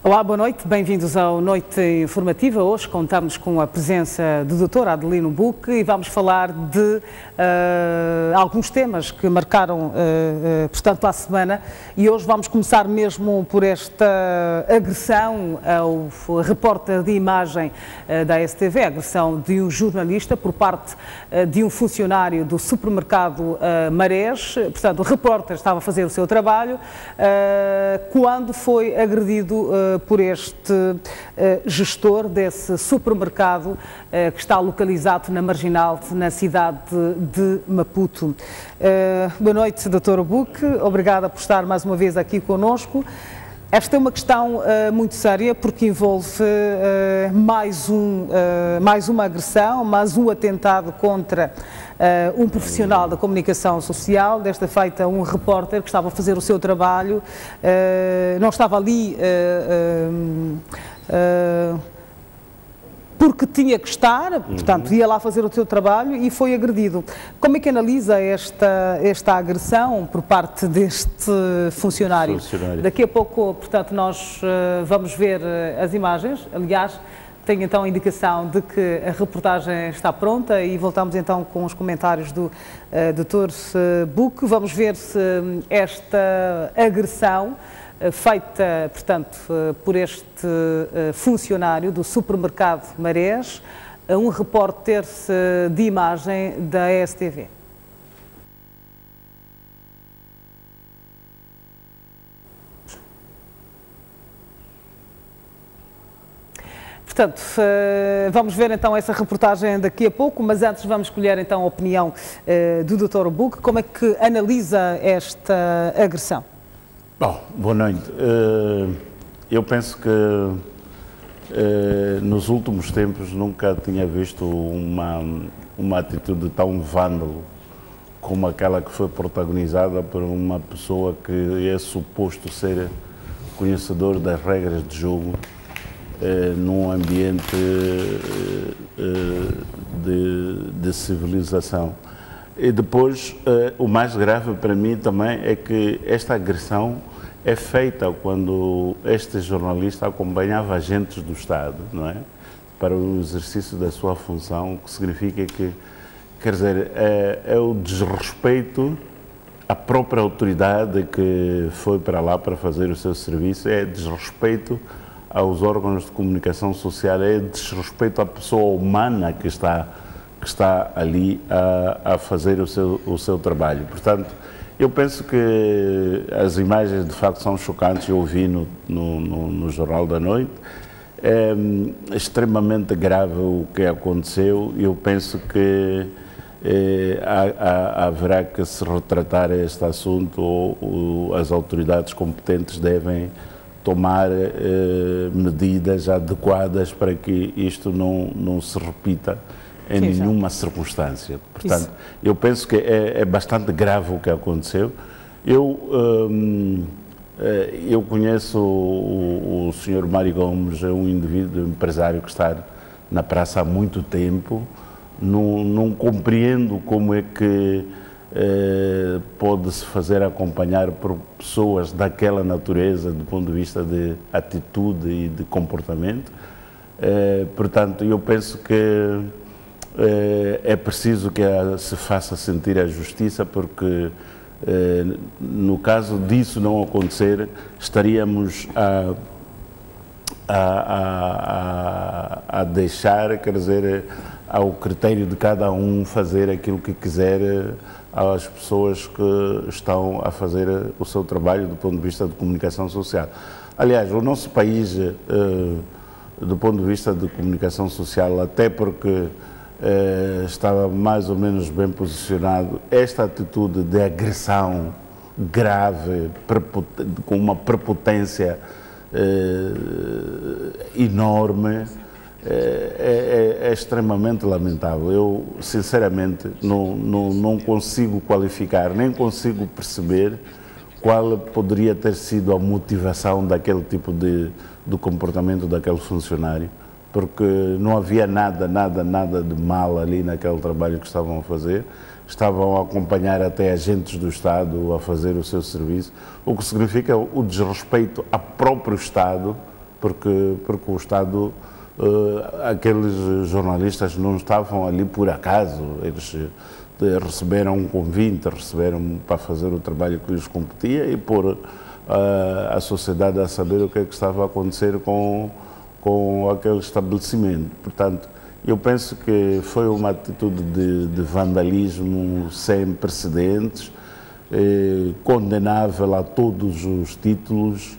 Olá, boa noite, bem-vindos ao Noite Informativa. Hoje contamos com a presença do Dr. Adelino Buque e vamos falar de alguns temas que marcaram, portanto, a semana, e hoje vamos começar mesmo por esta agressão ao repórter de imagem da STV, a agressão de um jornalista por parte de um funcionário do supermercado Marés. Portanto, o repórter estava a fazer o seu trabalho quando foi agredido por este gestor desse supermercado que está localizado na Marginal, na cidade de Maputo. Boa noite, Dr. Buque, obrigada por estar mais uma vez aqui conosco. Esta é uma questão muito séria porque envolve mais uma agressão, mais um atentado contra um profissional da comunicação social, desta feita um repórter que estava a fazer o seu trabalho, não estava ali porque tinha que estar, portanto, ia lá fazer o seu trabalho e foi agredido. Como é que analisa esta agressão por parte deste funcionário? Daqui a pouco, portanto, nós vamos ver as imagens. Aliás, tenho então a indicação de que a reportagem está pronta e voltamos então com os comentários do Dr. Buque. Vamos ver se esta agressão feita, portanto, por este funcionário do supermercado Marés, a um repórter de imagem da STV. Portanto, vamos ver então essa reportagem daqui a pouco, mas antes vamos escolher então a opinião do Dr. Buque. Como é que analisa esta agressão? Bom, boa noite. Eu penso que nos últimos tempos nunca tinha visto uma atitude tão vândalo como aquela que foi protagonizada por uma pessoa que é suposto ser conhecedor das regras de jogo num ambiente de civilização. E depois, o mais grave para mim também é que esta agressão é feita quando este jornalista acompanhava agentes do Estado, não é? Para o exercício da sua função, o que significa que, quer dizer, é o desrespeito à própria autoridade que foi para lá para fazer o seu serviço, é desrespeito aos órgãos de comunicação social, é desrespeito à pessoa humana que está ali a fazer o seu trabalho. Portanto, eu penso que as imagens de facto são chocantes, eu vi no Jornal da Noite, é extremamente grave o que aconteceu. Eu penso que haverá que se retratar este assunto, ou as autoridades competentes devem tomar medidas adequadas para que isto não se repita em nenhuma circunstância. Portanto, eu penso que é bastante grave o que aconteceu. Eu conheço o Sr. Mário Gomes, é um indivíduo, empresário que está na praça há muito tempo. Não compreendo como é que pode-se fazer acompanhar por pessoas daquela natureza, do ponto de vista de atitude e de comportamento. Portanto, eu penso que é preciso que se faça sentir a justiça, porque no caso disso não acontecer, estaríamos a deixar, quer dizer, ao critério de cada um fazer aquilo que quiser às pessoas que estão a fazer o seu trabalho do ponto de vista de comunicação social. Aliás, o nosso país, do ponto de vista de comunicação social, até porque estava mais ou menos bem posicionado, esta atitude de agressão grave, com uma prepotência enorme, é extremamente lamentável. Eu, sinceramente, não consigo qualificar, nem consigo perceber qual poderia ter sido a motivação daquele tipo de comportamento daquele funcionário, porque não havia nada de mal ali naquele trabalho que estavam a fazer. Estavam a acompanhar até agentes do Estado a fazer o seu serviço, o que significa o desrespeito ao próprio Estado porque o Estado, aqueles jornalistas não estavam ali por acaso, eles receberam um convite, receberam para fazer o trabalho que lhes competia e pôr a sociedade a saber o que é que estava a acontecer com aquele estabelecimento. Portanto, eu penso que foi uma atitude de vandalismo sem precedentes, condenável a todos os títulos,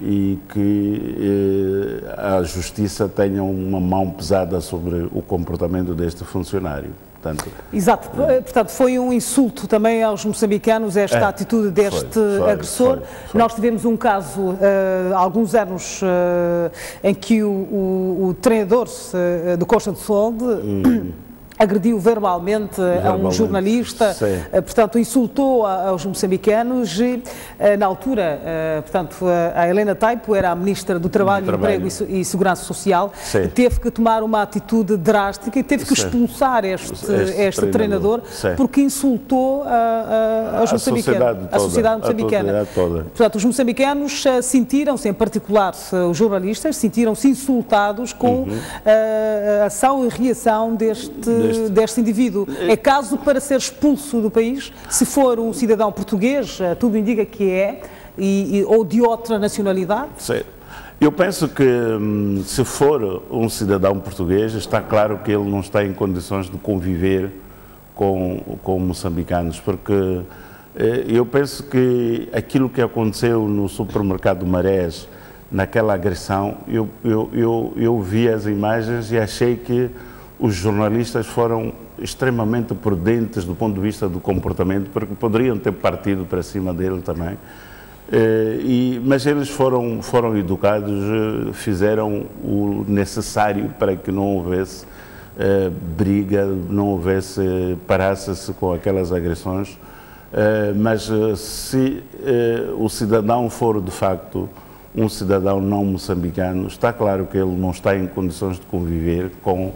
e que a Justiça tenha uma mão pesada sobre o comportamento deste funcionário. Portanto, exato, portanto foi um insulto também aos moçambicanos esta atitude deste agressor. Nós tivemos um caso há alguns anos em que o treinador do Costa do Sol agrediu verbalmente a um jornalista, portanto insultou aos moçambicanos e na altura, portanto a Helena Taipo era a Ministra do Trabalho, Emprego e Segurança Social, teve que tomar uma atitude drástica e teve que expulsar este treinador porque insultou aos moçambicanos, a sociedade moçambicana. Portanto, os moçambicanos sentiram-se, em particular os jornalistas, sentiram-se insultados com a ação e reação deste indivíduo. É caso para ser expulso do país, se for um cidadão português, tudo indica que é, ou de outra nacionalidade? Sim. Eu penso que se for um cidadão português, está claro que ele não está em condições de conviver com moçambicanos, porque eu penso que aquilo que aconteceu no supermercado Marés, naquela agressão, eu vi as imagens e achei que os jornalistas foram extremamente prudentes do ponto de vista do comportamento, porque poderiam ter partido para cima dele também. Mas eles foram educados, fizeram o necessário para que não houvesse briga, não houvesse, parasse-se com aquelas agressões. Mas se o cidadão for de facto um cidadão não moçambicano, está claro que ele não está em condições de conviver com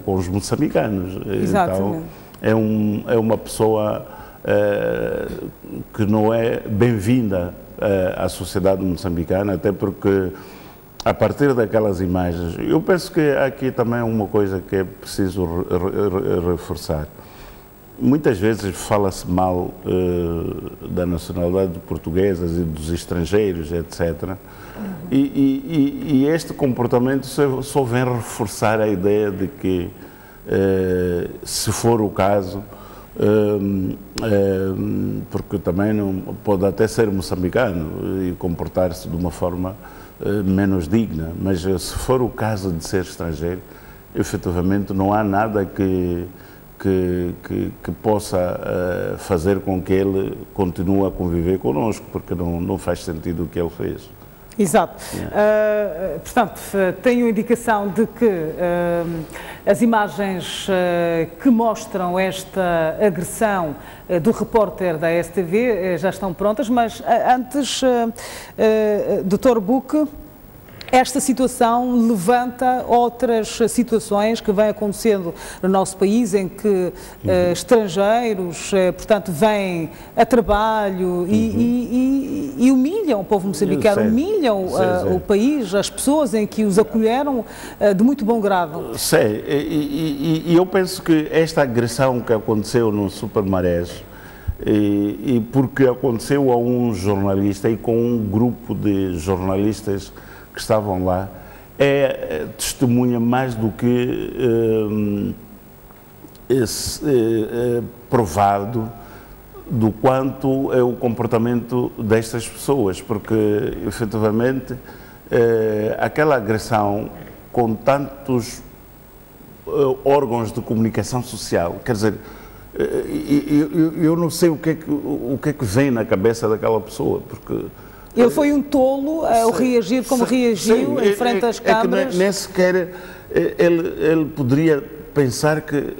os moçambicanos. Exatamente. Então, é uma pessoa que não é bem-vinda à sociedade moçambicana, até porque, a partir daquelas imagens, eu penso que aqui também é uma coisa que é preciso reforçar. Muitas vezes fala-se mal da nacionalidade portuguesa e dos estrangeiros, etc. E este comportamento só vem reforçar a ideia de que, se for o caso, porque também não pode até ser moçambicano e comportar-se de uma forma menos digna, mas se for o caso de ser estrangeiro, efetivamente não há nada que possa fazer com que ele continue a conviver connosco, porque não faz sentido o que ele fez. Exato. Portanto, tenho indicação de que as imagens que mostram esta agressão do repórter da STV já estão prontas, mas antes, Dr. Buque, esta situação levanta outras situações que vêm acontecendo no nosso país, em que estrangeiros, portanto, vêm a trabalho e humilham o povo moçambicano, humilham o país, as pessoas em que os acolheram de muito bom grado. Sim, e eu penso que esta agressão que aconteceu no Supermarés, e porque aconteceu a um jornalista e com um grupo de jornalistas que estavam lá, testemunha mais do que provado do quanto é o comportamento destas pessoas, porque efetivamente aquela agressão com tantos órgãos de comunicação social, quer dizer, eu não sei o que é que vem na cabeça daquela pessoa, porque ele foi um tolo ao reagir como reagiu em frente às câmaras. Que nem sequer ele poderia pensar que,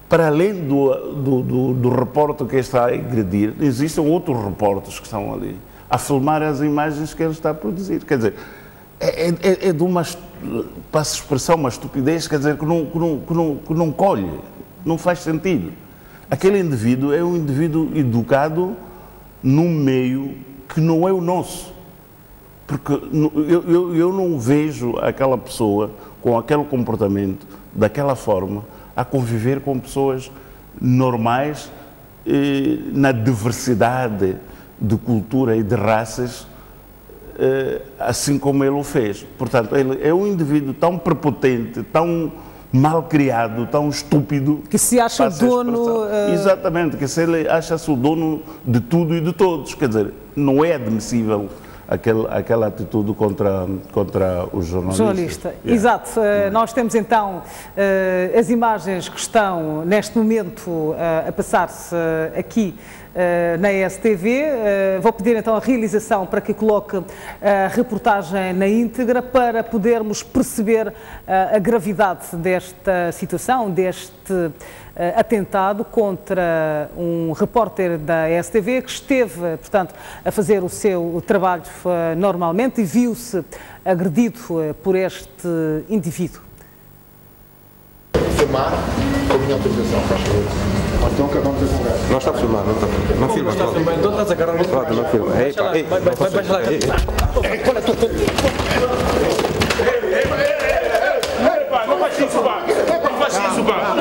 para além do repórter que está a agredir, existem outros repórteres que estão ali a filmar as imagens que ele está a produzir. Quer dizer, é de uma, passa a expressão, uma estupidez, quer dizer, que não colhe, não faz sentido. Aquele indivíduo é um indivíduo educado num meio que não é o nosso. porque eu não vejo aquela pessoa com aquele comportamento, daquela forma, a conviver com pessoas normais, na diversidade de cultura e de raças, assim como ele o fez. Portanto, ele é um indivíduo tão prepotente, tão mal criado, tão estúpido, que se acha o dono... Exatamente, que se ele acha-se o dono de tudo e de todos. Quer dizer, não é admissível aquela atitude contra os jornalistas. Exato. Nós temos então as imagens que estão neste momento a passar-se aqui na STV. Vou pedir então a realização para que coloque a reportagem na íntegra para podermos perceber a gravidade desta situação, deste atentado contra um repórter da STV que esteve, portanto, a fazer o seu trabalho normalmente e viu-se agredido por este indivíduo. Filmar com a minha autorização, faz favor. Então acabamos a conversa. Não está a filmar, não está a filmar. Não filma, não filma. Então estás a agarrar no lado, não filma. Ei, pá, ei. Vai lá. Qual é a tua... Não faz isso, pá. Não faz isso, pá.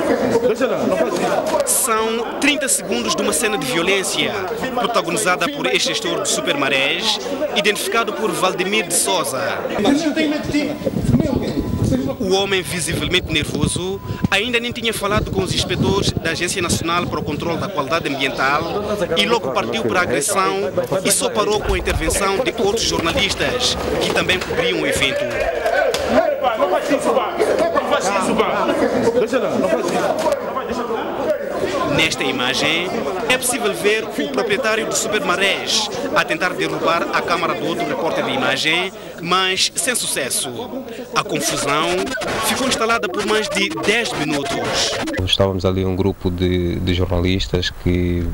Deixa lá, não faz isso. São 30 segundos de uma cena de violência protagonizada por este gestor do Super Marés, identificado por Valdemir de Souza. O homem, visivelmente nervoso, ainda nem tinha falado com os inspetores da Agência Nacional para o Controle da Qualidade Ambiental e logo partiu para a agressão e só parou com a intervenção de outros jornalistas que também cobriam o evento. Não faz isso, pá. Não faz isso, pá. Deixa lá, não faz isso. Nesta imagem, é possível ver o proprietário do Super Marés a tentar derrubar a câmara do outro repórter de imagem, mas sem sucesso. A confusão ficou instalada por mais de 10 minutos. Estávamos ali um grupo de jornalistas que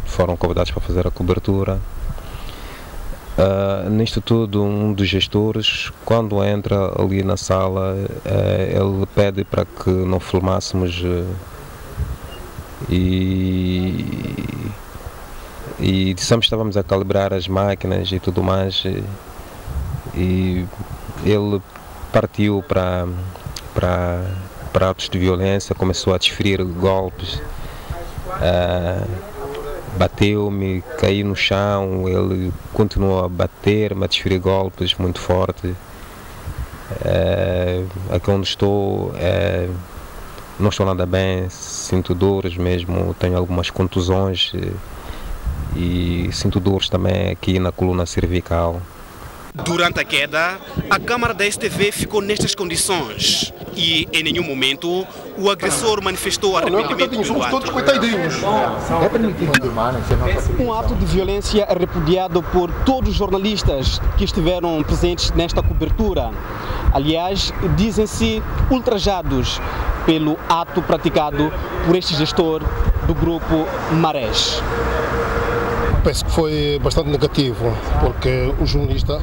foram convidados para fazer a cobertura. Nisto tudo, um dos gestores, quando entra ali na sala, ele pede para que não filmássemos e dissemos que estávamos a calibrar as máquinas e tudo mais, e ele partiu para atos de violência, começou a desferir golpes, bateu-me, caí no chão, ele continuou a bater-me, a desferir golpes muito forte. Aqui onde estou, não estou nada bem, sinto dores mesmo, tenho algumas contusões e sinto dores também aqui na coluna cervical. Durante a queda, a câmara da STV ficou nestas condições e, em nenhum momento, o agressor manifestou arrependimento pelo ato. Todos coitadinhos. É permitido filmar, Um ato de violência repudiado por todos os jornalistas que estiveram presentes nesta cobertura. Aliás, dizem-se ultrajados pelo ato praticado por este gestor do grupo Marés. Penso que foi bastante negativo, porque o jornalista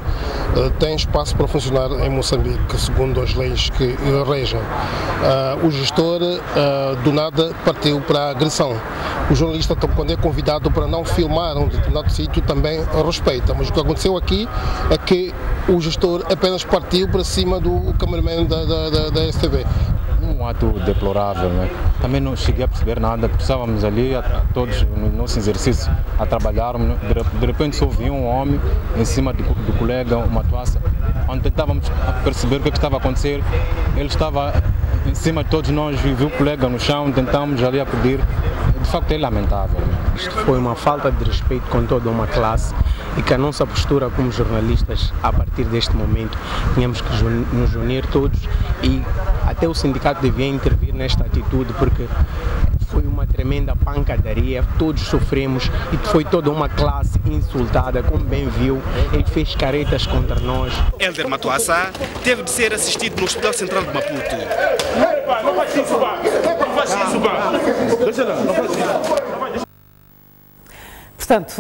tem espaço para funcionar em Moçambique, segundo as leis que regem. O gestor, do nada, partiu para a agressão. O jornalista, quando é convidado para não filmar um determinado sítio, também respeita. Mas o que aconteceu aqui é que o gestor apenas partiu para cima do cameraman da STV. Um ato deplorável, né? Também não cheguei a perceber nada, porque estávamos ali todos no nosso exercício a trabalharmos. De repente só vi um homem em cima do colega, uma toassa. Quando tentávamos perceber o que estava a acontecer, ele estava em cima de todos nós, viu o colega no chão, tentamos ali a pedir. De facto é lamentável. Isto foi uma falta de respeito com toda uma classe e que a nossa postura como jornalistas, a partir deste momento, tínhamos que nos unir todos e até o sindicato devia intervir nesta atitude, porque foi uma tremenda pancadaria, todos sofremos e foi toda uma classe insultada, como bem viu, ele fez caretas contra nós. Hélder Matuassa teve de ser assistido no Hospital Central de Maputo. Não faz isso, pá. Não faz isso, pá. Deixa lá, não faz isso. Portanto,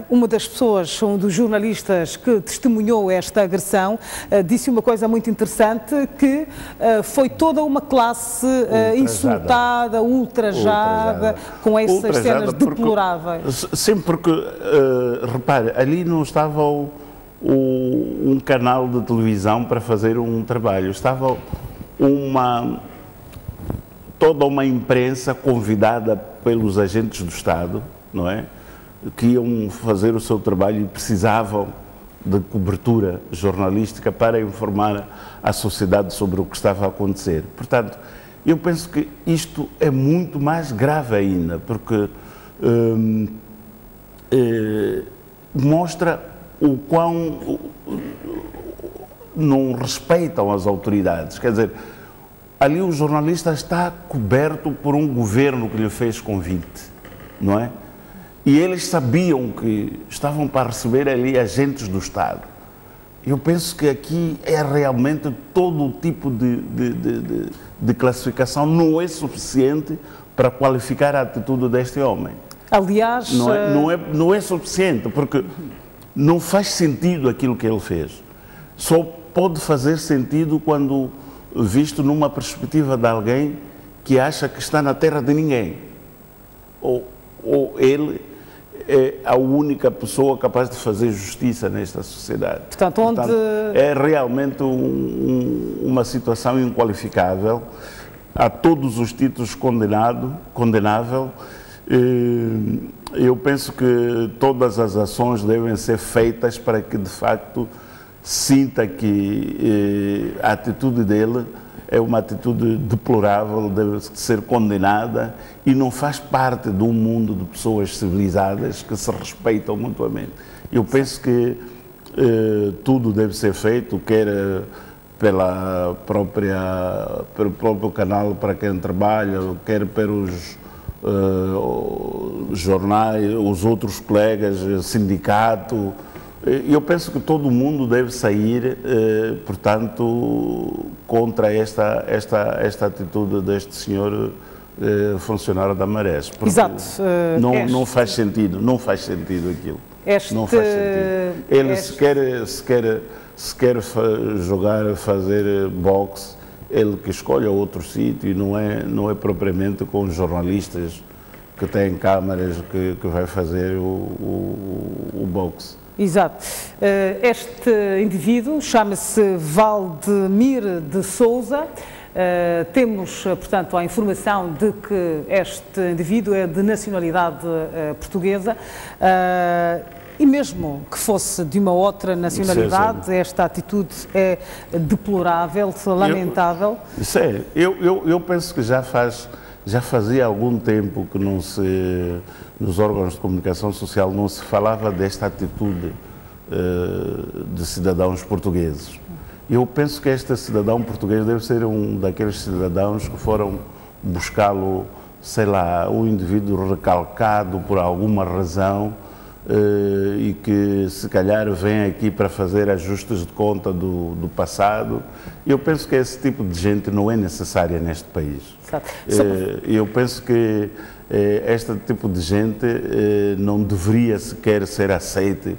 uma das pessoas, um dos jornalistas que testemunhou esta agressão, disse uma coisa muito interessante, que foi toda uma classe insultada, ultrajada, com essas cenas deploráveis. Sim, porque, repare, ali não estava um canal de televisão para fazer um trabalho. Estava toda uma imprensa convidada pelos agentes do Estado, não é? Que iam fazer o seu trabalho e precisavam de cobertura jornalística para informar a sociedade sobre o que estava a acontecer. Portanto, eu penso que isto é muito mais grave ainda, porque mostra o quão não respeitam as autoridades. Quer dizer, ali o jornalista está coberto por um governo que lhe fez convite, não é? E eles sabiam que estavam para receber ali agentes do Estado. Eu penso que aqui é realmente todo o tipo de classificação não é suficiente para qualificar a atitude deste homem. Aliás... Não é suficiente, porque não faz sentido aquilo que ele fez. Só pode fazer sentido quando visto numa perspectiva de alguém que acha que está na terra de ninguém. Ou ele é a única pessoa capaz de fazer justiça nesta sociedade. Portanto, é realmente uma situação inqualificável, a todos os títulos condenável. Eu penso que todas as ações devem ser feitas para que, de facto, sinta que a atitude dele é uma atitude deplorável, deve ser condenada e não faz parte de um mundo de pessoas civilizadas que se respeitam mutuamente. Eu penso que tudo deve ser feito, quer pelo próprio canal para quem trabalha, quer pelos jornais, os outros colegas, sindicato. Eu penso que todo mundo deve sair, portanto, contra esta atitude deste senhor funcionário da Marés. Exato. Não faz sentido aquilo. Não faz sentido. Ele se quer jogar, fazer boxe, ele que escolha outro sítio, e não é propriamente com jornalistas que têm câmaras que vai fazer o boxe. Exato. Este indivíduo chama-se Valdemir de Sousa. Temos, portanto, a informação de que este indivíduo é de nacionalidade portuguesa. E mesmo que fosse de uma outra nacionalidade, esta atitude é deplorável, lamentável. Eu penso que já fazia algum tempo que nos órgãos de comunicação social não se falava desta atitude de cidadãos portugueses. Eu penso que este cidadão português deve ser um daqueles cidadãos que foram buscá-lo, sei lá, um indivíduo recalcado por alguma razão, e que se calhar vem aqui para fazer ajustes de conta do passado. Eu penso que esse tipo de gente não é necessária neste país. Eu penso que este tipo de gente não deveria sequer ser aceite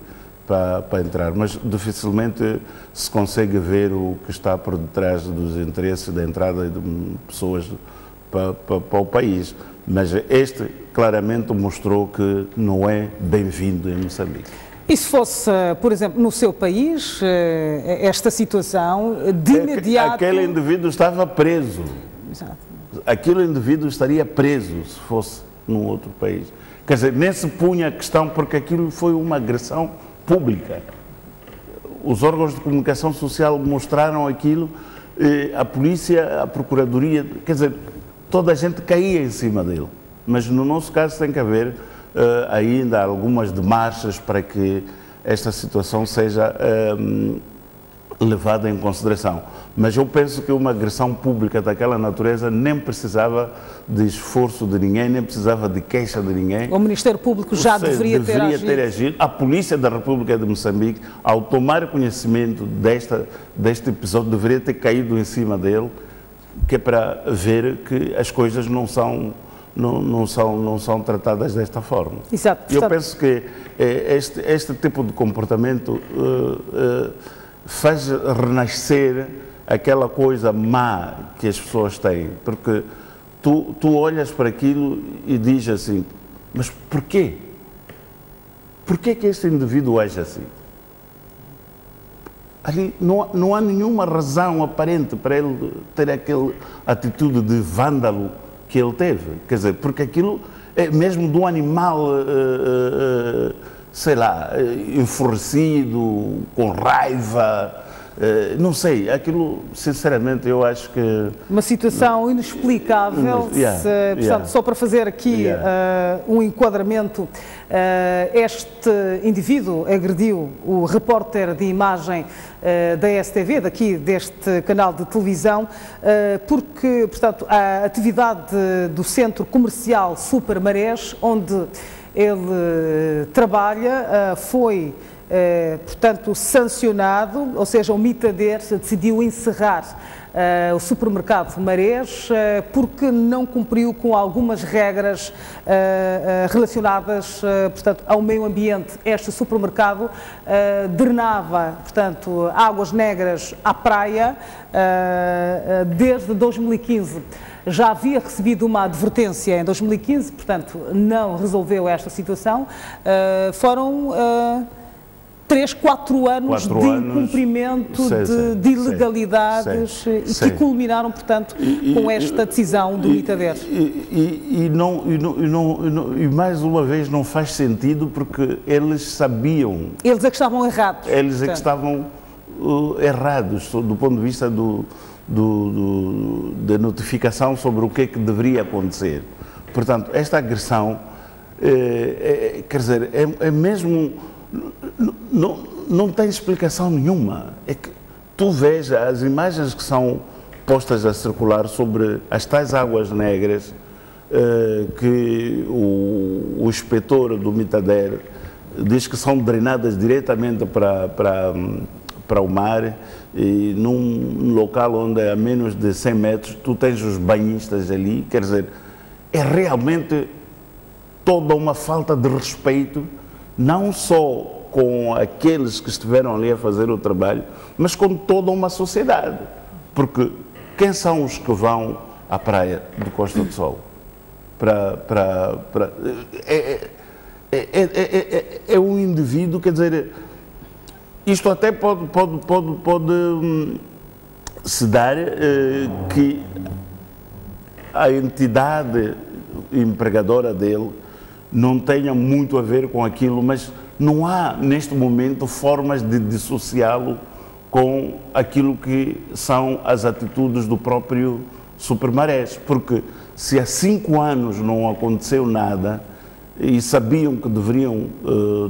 para entrar, mas dificilmente se consegue ver o que está por detrás dos interesses da entrada de pessoas para o país. Mas este claramente mostrou que não é bem-vindo em Moçambique. E se fosse, por exemplo, no seu país, esta situação, de imediato... Aquele indivíduo estava preso. Exato. Aquele indivíduo estaria preso se fosse num outro país. Quer dizer, nem se punha a questão, porque aquilo foi uma agressão pública. Os órgãos de comunicação social mostraram aquilo, a polícia, a procuradoria, quer dizer, toda a gente caía em cima dele. Mas no nosso caso tem que haver ainda algumas demarches para que esta situação seja levada em consideração. Mas eu penso que uma agressão pública daquela natureza nem precisava de esforço de ninguém, nem precisava de queixa de ninguém. O Ministério Público já deveria ter agido. A Polícia da República de Moçambique, ao tomar conhecimento deste episódio, deveria ter caído em cima dele, que é para ver que as coisas não são tratadas desta forma. Exato. Eu penso que este tipo de comportamento faz renascer aquela coisa má que as pessoas têm, porque tu olhas para aquilo e dizes assim, mas porquê? Porquê que este indivíduo age assim? ali não há nenhuma razão aparente para ele ter aquela atitude de vândalo que ele teve. Quer dizer, porque aquilo é mesmo de um animal, sei lá, enfurecido, com raiva. Não sei, aquilo, sinceramente, eu acho que... Uma situação inexplicável, portanto, só para fazer aqui um enquadramento, este indivíduo agrediu o repórter de imagem da STV, daqui deste canal de televisão, porque, portanto, a atividade do centro comercial Super Marés, onde ele trabalha, foi... portanto, sancionado, ou seja, o Mitader decidiu encerrar o supermercado Marés porque não cumpriu com algumas regras relacionadas, portanto, ao meio ambiente. Este supermercado drenava, portanto, águas negras à praia desde 2015. Já havia recebido uma advertência em 2015, portanto, não resolveu esta situação. Foram 3, 4 anos de incumprimento, de ilegalidades que culminaram, portanto, com esta decisão do Mitader. E mais uma vez não faz sentido porque eles sabiam... Eles é que estavam errados. Eles é que estavam errados do ponto de vista da notificação sobre o que é que deveria acontecer. Portanto, esta agressão, quer dizer, é mesmo... Não tem explicação nenhuma. É que tu vês as imagens que são postas a circular sobre as tais águas negras que o inspetor do Mitader diz que são drenadas diretamente para o mar, e num local onde a menos de 100 metros tu tens os banhistas ali. Quer dizer, é realmente toda uma falta de respeito, não só com aqueles que estiveram ali a fazer o trabalho, mas com toda uma sociedade. Porque quem são os que vão à praia de Costa do Sol? É um indivíduo, quer dizer, isto até pode se dar que a entidade empregadora dele não tenha muito a ver com aquilo, mas não há, neste momento, formas de dissociá-lo com aquilo que são as atitudes do próprio Super Marés. Porque se há 5 anos não aconteceu nada e sabiam que deveriam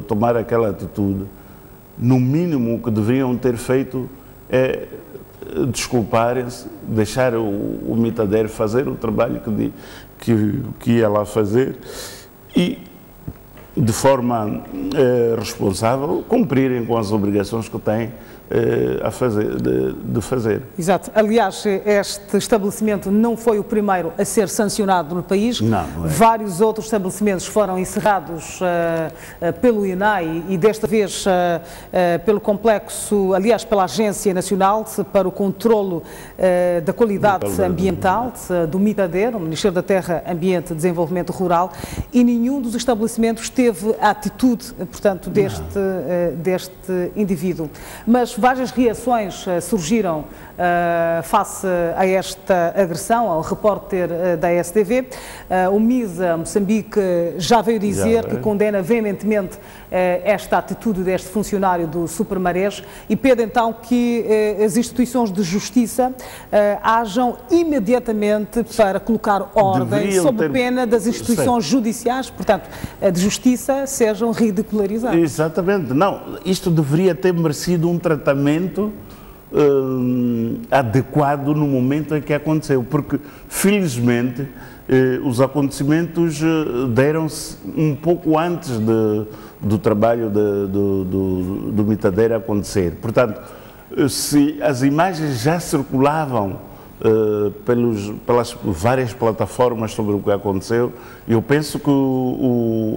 tomar aquela atitude, no mínimo o que deveriam ter feito é desculparem-se, deixar o Mitader fazer o trabalho que ia lá fazer e, de forma responsável, cumprirem com as obrigações que têm de fazer. Exato. Aliás, este estabelecimento não foi o primeiro a ser sancionado no país. Não é. Vários outros estabelecimentos foram encerrados pelo INAI e desta vez pelo complexo, aliás, pela Agência Nacional para o Controlo da Qualidade Ambiental do Mitader, o Ministério da Terra, Ambiente e Desenvolvimento Rural, e nenhum dos estabelecimentos teve a atitude, portanto, deste indivíduo. Mas várias reações surgiram face a esta agressão ao repórter da STV. O MISA Moçambique já veio dizer que condena veementemente esta atitude deste funcionário do Super Marés e pede então que as instituições de justiça hajam imediatamente para colocar ordem sob pena das instituições judiciais, portanto, de justiça, sejam ridicularizadas. Exatamente. Não, isto deveria ter merecido um tratamento adequado no momento em que aconteceu, porque felizmente os acontecimentos deram-se um pouco antes do trabalho do Mitader acontecer. Portanto, se as imagens já circulavam pelas várias plataformas sobre o que aconteceu, eu penso que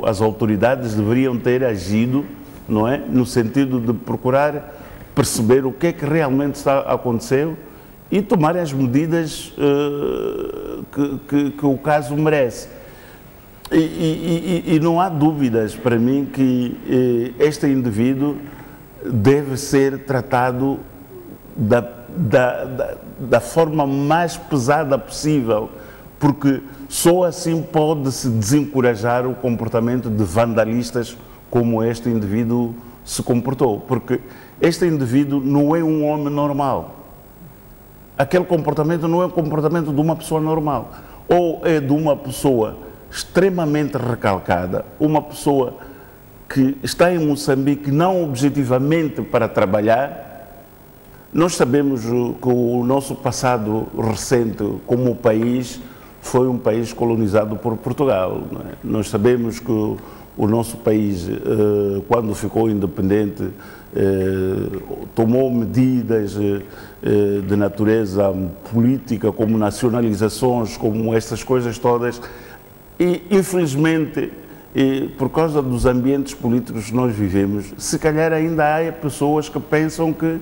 as autoridades deveriam ter agido, não é, no sentido de procurar perceber o que é que realmente aconteceu e tomar as medidas que o caso merece. E não há dúvidas para mim que este indivíduo deve ser tratado da forma mais pesada possível, porque só assim pode-se desencorajar o comportamento de vandalistas como este indivíduo se comportou, porque este indivíduo não é um homem normal. Aquele comportamento não é o comportamento de uma pessoa normal, ou é de uma pessoa extremamente recalcada, uma pessoa que está em Moçambique não objetivamente para trabalhar. Nós sabemos que o nosso passado recente como país foi um país colonizado por Portugal, não é? Nós sabemos que o nosso país, quando ficou independente, tomou medidas de natureza política, como nacionalizações, como essas coisas todas, e infelizmente, por causa dos ambientes políticos que nós vivemos, se calhar ainda há pessoas que pensam que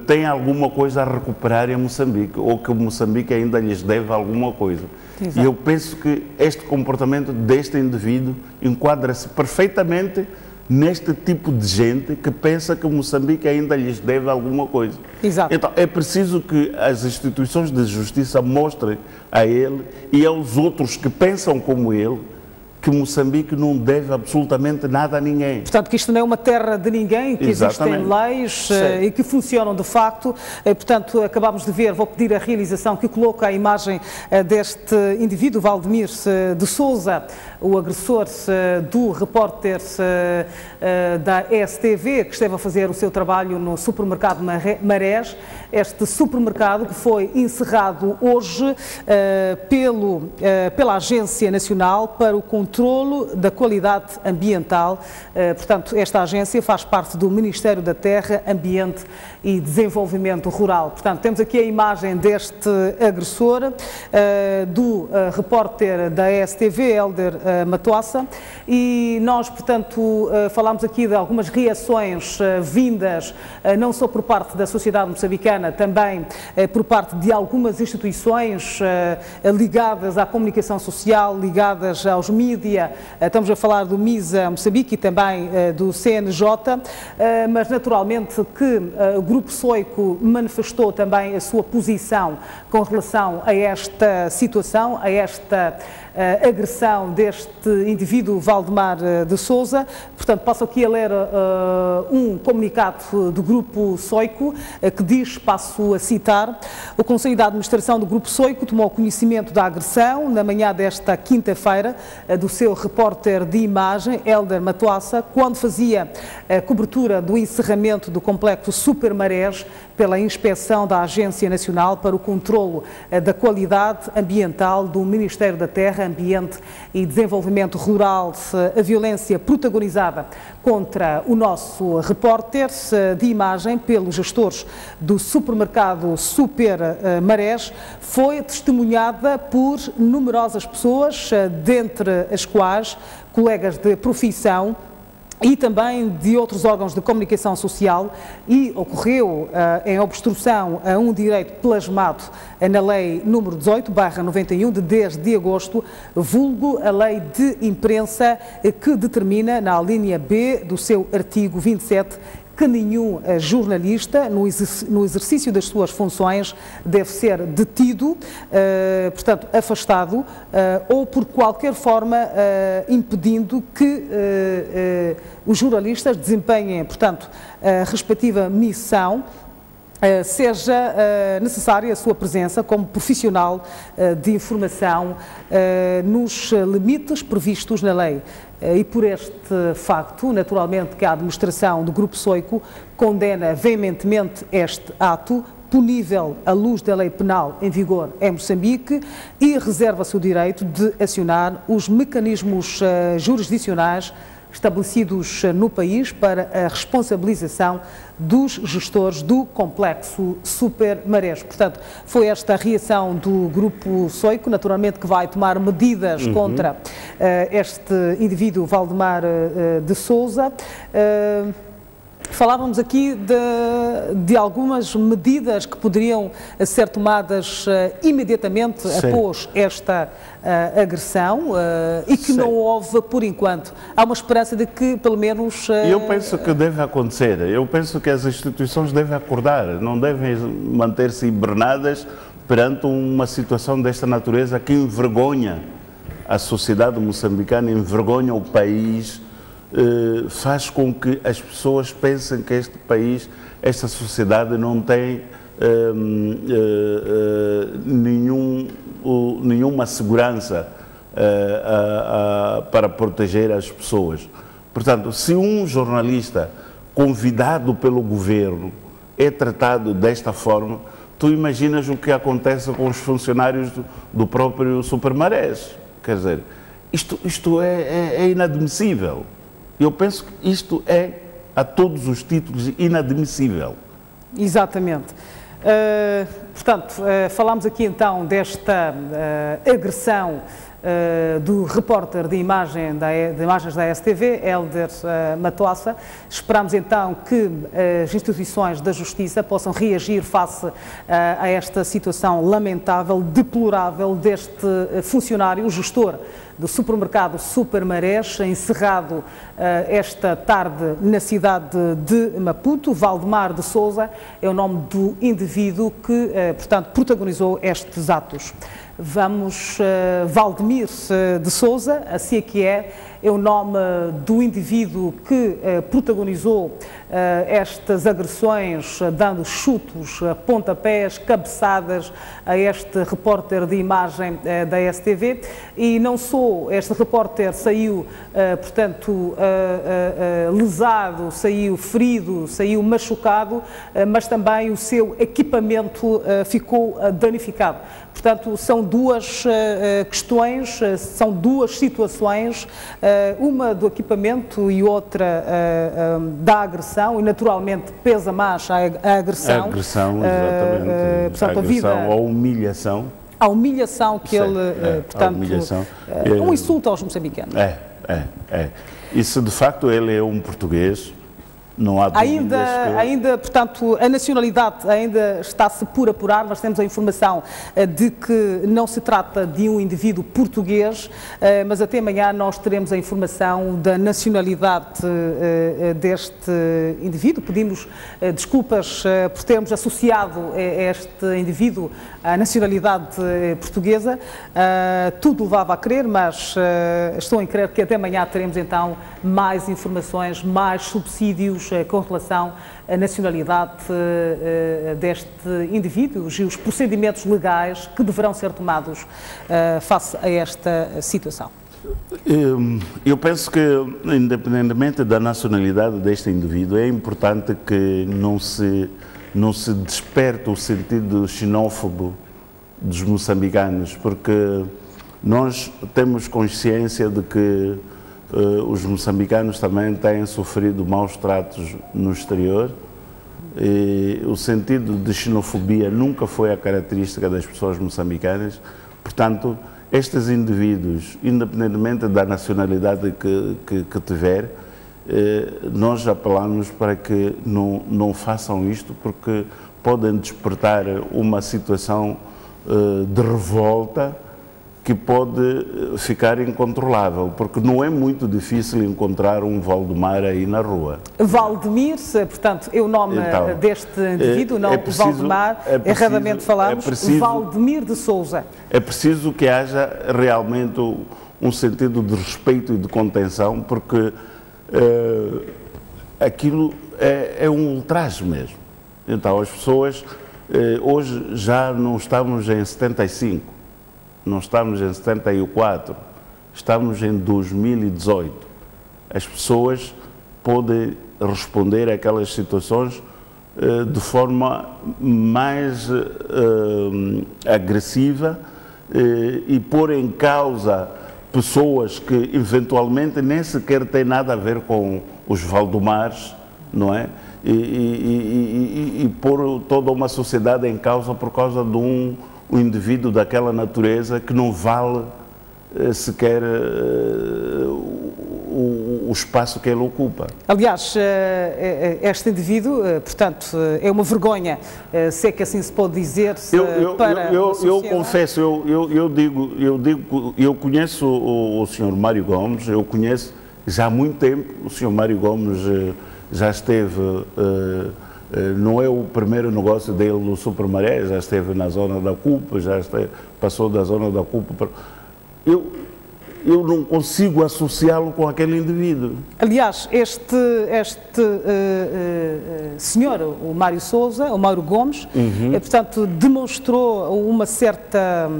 têm alguma coisa a recuperar em Moçambique, ou que Moçambique ainda lhes deve alguma coisa. Exato. E eu penso que este comportamento deste indivíduo enquadra-se perfeitamente neste tipo de gente que pensa que Moçambique ainda lhes deve alguma coisa. Exato. Então é preciso que as instituições de justiça mostrem a ele e aos outros que pensam como ele que Moçambique não deve absolutamente nada a ninguém. Portanto, que isto não é uma terra de ninguém, que existem leis e que funcionam de facto. Portanto, acabámos de ver, vou pedir a realização que coloca a imagem deste indivíduo, Valdemir de Sousa, o agressor do repórter da STV, que esteve a fazer o seu trabalho no supermercado Marés. Este supermercado que foi encerrado hoje pela Agência Nacional para o Controlo da Qualidade Ambiental. Portanto, esta agência faz parte do Ministério da Terra, Ambiente e Desenvolvimento Rural. Portanto, temos aqui a imagem deste agressor, do repórter da STV, Hélder Matoassa, e nós, portanto, falámos aqui de algumas reações vindas, não só por parte da sociedade moçambicana, também por parte de algumas instituições ligadas à comunicação social, ligadas aos mídia. Estamos a falar do MISA Moçambique e também do CNJ, mas naturalmente que o Grupo Soico manifestou também a sua posição com relação a esta situação, a esta agressão deste indivíduo, Valdemar de Sousa. Portanto, passo aqui a ler um comunicado do Grupo Soico que diz, passo a citar: o Conselho de Administração do Grupo Soico tomou conhecimento da agressão na manhã desta quinta-feira do seu repórter de imagem, Hélder Matoassa, quando fazia a cobertura do encerramento do complexo Super Marés pela inspeção da Agência Nacional para o Controlo da Qualidade Ambiental do Ministério da Terra, Ambiente e Desenvolvimento Rural. A violência protagonizada contra o nosso repórter de imagem pelos gestores do supermercado Super Marés foi testemunhada por numerosas pessoas, dentre as quais colegas de profissão e também de outros órgãos de comunicação social, e ocorreu em obstrução a um direito plasmado na Lei número 18/91 de 10 de agosto, vulgo a Lei de Imprensa, que determina na linha B do seu artigo 27 que nenhum jornalista, no exercício das suas funções, deve ser detido, portanto, afastado, ou por qualquer forma impedindo que os jornalistas desempenhem, portanto, a respectiva missão, seja necessária a sua presença como profissional de informação nos limites previstos na lei. E por este facto, naturalmente, que a administração do Grupo Soico condena veementemente este ato, punível à luz da lei penal em vigor em Moçambique, e reserva-se o direito de acionar os mecanismos jurisdicionais estabelecidos no país para a responsabilização dos gestores do complexo Super Marés. Portanto, foi esta a reação do Grupo Soico, naturalmente que vai tomar medidas contra este indivíduo, Valdemar de Sousa. falávamos aqui de algumas medidas que poderiam ser tomadas imediatamente após esta agressão e que não houve por enquanto. Há uma esperança de que pelo menos... Eu penso que deve acontecer. Eu penso que as instituições devem acordar, não devem manter-se hibernadas perante uma situação desta natureza que envergonha a sociedade moçambicana, envergonha o país, faz com que as pessoas pensem que este país, esta sociedade não tem nenhuma segurança para proteger as pessoas. Portanto, se um jornalista convidado pelo governo é tratado desta forma, tu imaginas o que acontece com os funcionários do próprio Supermarés. Quer dizer, isto é inadmissível. Eu penso que isto é, a todos os títulos, inadmissível. Exatamente. Portanto, falámos aqui então desta agressão do repórter de imagens da STV, Hélder Matossa. Esperamos então que as instituições da Justiça possam reagir face a esta situação lamentável, deplorável deste funcionário, gestor do supermercado Supermarés, encerrado esta tarde na cidade de Maputo. Valdemar de Souza é o nome do indivíduo que, portanto, protagonizou estes atos. Vamos, Valdemir de Souza, assim é que é o nome do indivíduo que protagonizou estas agressões, dando chutos, pontapés, cabeçadas a este repórter de imagem da STV. E não só este repórter saiu, portanto, lesado, saiu ferido, saiu machucado, mas também o seu equipamento ficou danificado. Portanto, são duas questões, são duas situações, uma do equipamento e outra da agressão, e naturalmente pesa mais a agressão. A agressão, exatamente. Portanto, a agressão, a humilhação. A humilhação que ele, portanto, humilhação. Um insulto aos moçambicanos. E se de facto ele é um português, não há dúvidas ainda, portanto, a nacionalidade ainda está-se por apurar, mas temos a informação de que não se trata de um indivíduo português, mas até amanhã nós teremos a informação da nacionalidade deste indivíduo. Pedimos desculpas por termos associado este indivíduo à nacionalidade portuguesa. Tudo levava a crer, mas estou a crer que até amanhã teremos então mais informações, mais subsídios com relação à nacionalidade deste indivíduo e os procedimentos legais que deverão ser tomados face a esta situação. Eu penso que, independentemente da nacionalidade deste indivíduo, é importante que não se desperte o sentido xenófobo dos moçambicanos, porque nós temos consciência de que os moçambicanos também têm sofrido maus tratos no exterior e o sentido de xenofobia nunca foi a característica das pessoas moçambicanas. Portanto, estes indivíduos, independentemente da nacionalidade que tiver, nós apelamos para que não façam isto, porque podem despertar uma situação de revolta que pode ficar incontrolável, porque não é muito difícil encontrar um Valdemar aí na rua. Valdemir, portanto, é o nome deste indivíduo, não Valdemar, erradamente falamos, Valdemir de Souza. É preciso que haja realmente um sentido de respeito e de contenção, porque aquilo é um ultraje mesmo. Então, as pessoas, hoje já não estamos em 75, não estamos em 74, estamos em 2018. As pessoas podem responder àquelas situações de forma mais agressiva e pôr em causa pessoas que eventualmente nem sequer têm nada a ver com os Valdemares, não é? E pôr toda uma sociedade em causa por causa de um indivíduo daquela natureza que não vale sequer o espaço que ele ocupa. Aliás, este indivíduo, portanto, é uma vergonha, se é que assim se pode dizer, para eu confesso, eu conheço o Sr. Mário Gomes, eu conheço já há muito tempo. O Sr. Mário Gomes já esteve, não é o primeiro negócio dele no Supermaré, já esteve na zona da Cupa, passou da zona da Cupa para... Eu não consigo associá-lo com aquele indivíduo. Aliás, este senhor, o Mário Sousa, o Mário Gomes, portanto, demonstrou uma certa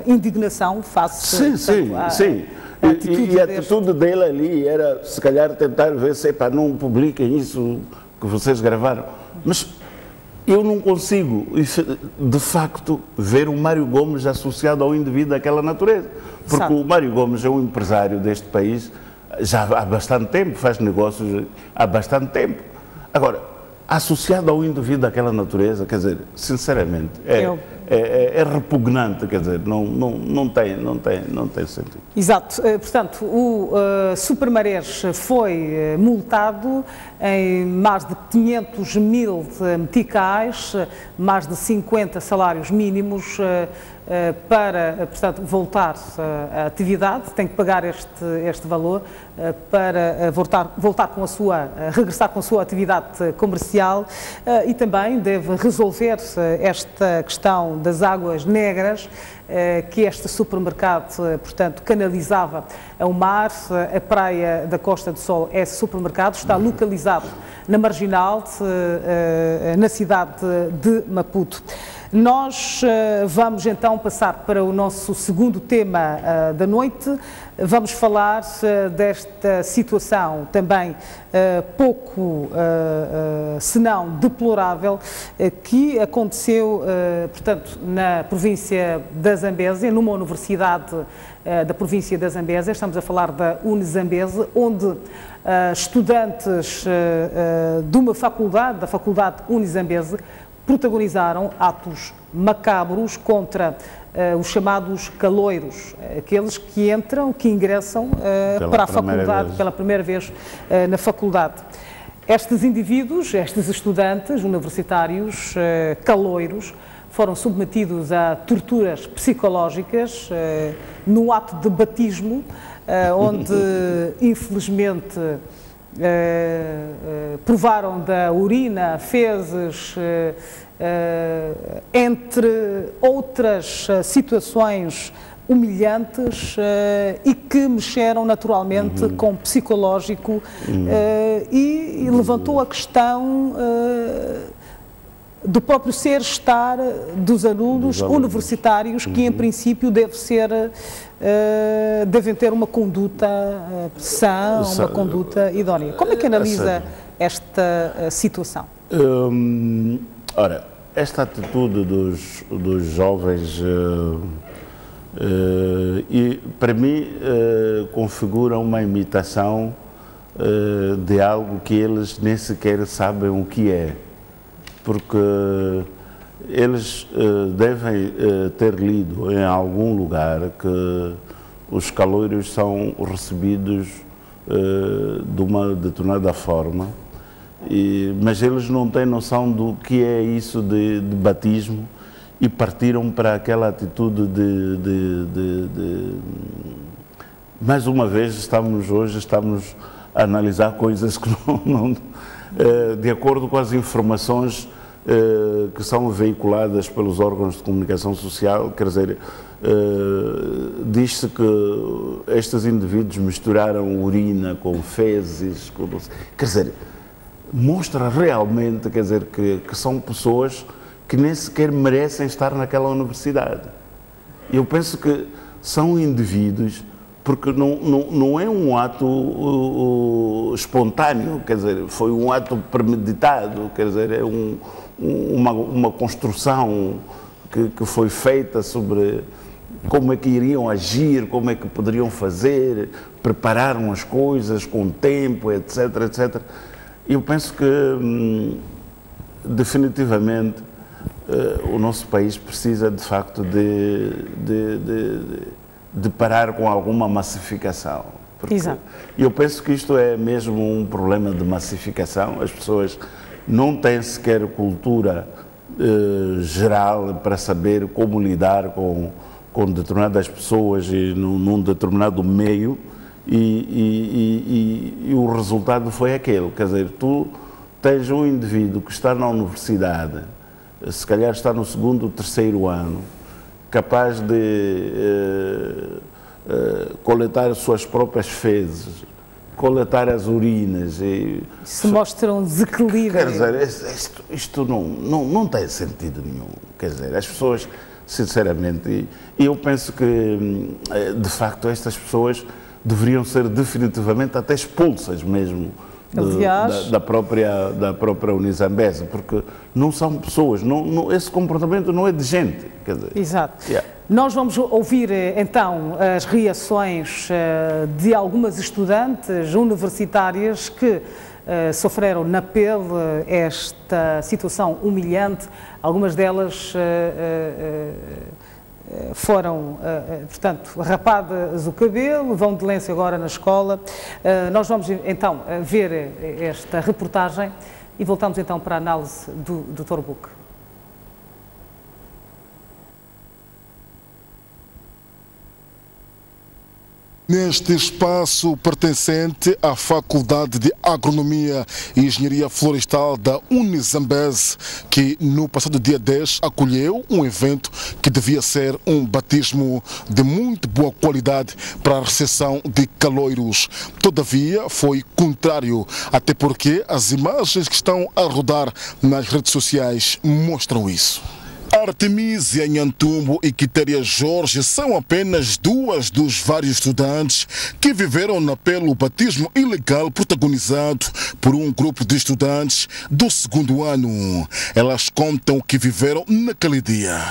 indignação face sim. E a atitude dele ali era, se calhar, tentar ver se não publiquem isso que vocês gravaram. Mas eu não consigo, de facto, ver o Mário Gomes associado ao indivíduo daquela natureza. Porque o Mário Gomes é um empresário deste país já há bastante tempo, faz negócios há bastante tempo. Agora, associado ao indivíduo daquela natureza, quer dizer, sinceramente, é repugnante, quer dizer, não tem sentido. Exato. Portanto, o Supermarés foi multado em mais de 500 mil meticais, mais de 50 salários mínimos, para, portanto, voltar à atividade, tem que pagar este valor para regressar com a sua atividade comercial, e também deve resolver esta questão das águas negras que este supermercado, portanto, canalizava ao mar. A praia da Costa do Sol, esse supermercado está localizado na Marginal, na cidade de Maputo. Nós vamos então passar para o nosso segundo tema da noite. Vamos falar desta situação também pouco, senão deplorável, que aconteceu, portanto, na província da Zambésia, numa universidade da província da Zambésia. Estamos a falar da Unizambese, onde estudantes de uma faculdade, da Faculdade Unizambese, protagonizaram atos macabros contra os chamados caloiros, aqueles que ingressam para a faculdade pela primeira vez na faculdade. Estes indivíduos, estes estudantes universitários caloiros, foram submetidos a torturas psicológicas no ato de batismo, onde, infelizmente, provaram da urina, fezes, entre outras situações humilhantes e que mexeram naturalmente com o psicológico, e levantou a questão do próprio ser-estar dos alunos universitários, que em princípio devem ter uma conduta sã, uma conduta idónea. Como é que analisa esta situação? Ora, esta atitude dos jovens, para mim, configura uma imitação de algo que eles nem sequer sabem o que é. Porque eles devem ter lido em algum lugar que os caloiros são recebidos de uma determinada forma, mas eles não têm noção do que é isso de batismo e partiram para aquela atitude mais uma vez, hoje estamos a analisar coisas que não de acordo com as informações que são veiculadas pelos órgãos de comunicação social, quer dizer, diz-se que estes indivíduos misturaram urina com fezes, quer dizer, mostra realmente, quer dizer, que são pessoas que nem sequer merecem estar naquela universidade. Eu penso que são indivíduos, porque não é um ato espontâneo, quer dizer, foi um ato premeditado, quer dizer, é uma construção que foi feita sobre como é que iriam agir, como é que poderiam fazer, prepararam as coisas com tempo, etc, etc. Eu penso que, definitivamente, o nosso país precisa, de facto, de parar com alguma massificação. Exato. Eu penso que isto é mesmo um problema de massificação. As pessoas não têm sequer cultura geral para saber como lidar com determinadas pessoas e num determinado meio, e o resultado foi aquele. Quer dizer, tu tens um indivíduo que está na universidade, se calhar está no 2º ou 3º ano, capaz de coletar as suas próprias fezes, coletar as urinas. Se mostra um desequilíbrio. Quer dizer, isto não tem sentido nenhum. Quer dizer, as pessoas, sinceramente, e eu penso que, de facto, estas pessoas deveriam ser definitivamente até expulsas mesmo da própria Unizambesa, porque não são pessoas, esse comportamento não é de gente. Quer dizer, exato. Nós vamos ouvir então as reações de algumas estudantes universitárias que sofreram na pele esta situação humilhante. Algumas delas foram, portanto, rapadas o cabelo, vão de lenço agora na escola. Nós vamos então ver esta reportagem e voltamos então para a análise do Dr. Buque. Neste espaço pertencente à Faculdade de Agronomia e Engenharia Florestal da Unizambese, que no passado dia 10 acolheu um evento que devia ser um batismo de muito boa qualidade para a recepção de caloiros. Todavia, foi contrário, até porque as imagens que estão a rodar nas redes sociais mostram isso. Artemisia Nhantumbo e Quitéria Jorge são apenas duas dos vários estudantes que viveram na pele o batismo ilegal protagonizado por um grupo de estudantes do 2º ano. Elas contam o que viveram naquele dia.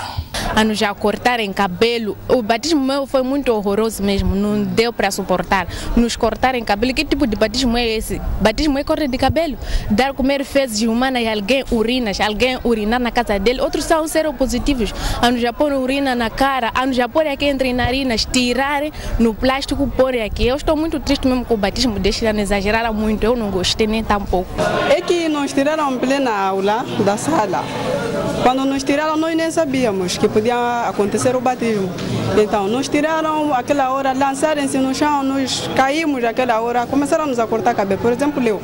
A nos já cortarem cabelo, o batismo meu foi muito horroroso mesmo, não deu para suportar. Nos cortarem cabelo, que tipo de batismo é esse? Batismo é corte de cabelo, dar comer fezes humanas e alguém urinar na casa dele, outros são seropositivos. A nos já pôr urina na cara, a nos já pôr aqui entre narinas, tirarem no plástico, pôr aqui. Eu estou muito triste mesmo com o batismo, deixaram exagerar muito, eu não gostei nem tampouco. É que nos tiraram em plena aula da sala. Quando nos tiraram, nós nem sabíamos que podia acontecer o batismo. Então, nos tiraram aquela hora, lançaram-se no chão, nós caímos aquela hora, começaram-nos a cortar cabelo. Por exemplo, eu,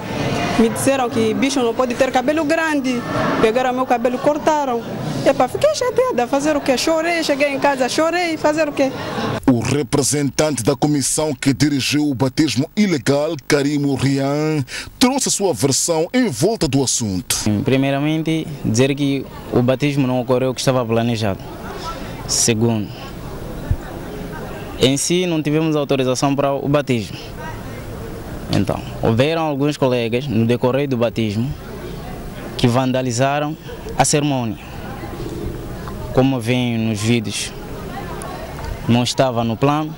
me disseram que bicho não pode ter cabelo grande, pegaram meu cabelo, cortaram. Epa, fiquei chateada, fazer o quê? Chorei, cheguei em casa, chorei, fazer o quê? O representante da comissão que dirigiu o batismo ilegal, Karimo Rian, trouxe a sua versão em volta do assunto. Primeiramente, dizer que o batismo não ocorreu o que estava planejado. Segundo, em si não tivemos autorização para o batismo. Então, houveram alguns colegas no decorrer do batismo que vandalizaram a cerimônia. Como vem nos vídeos, não estava no plano.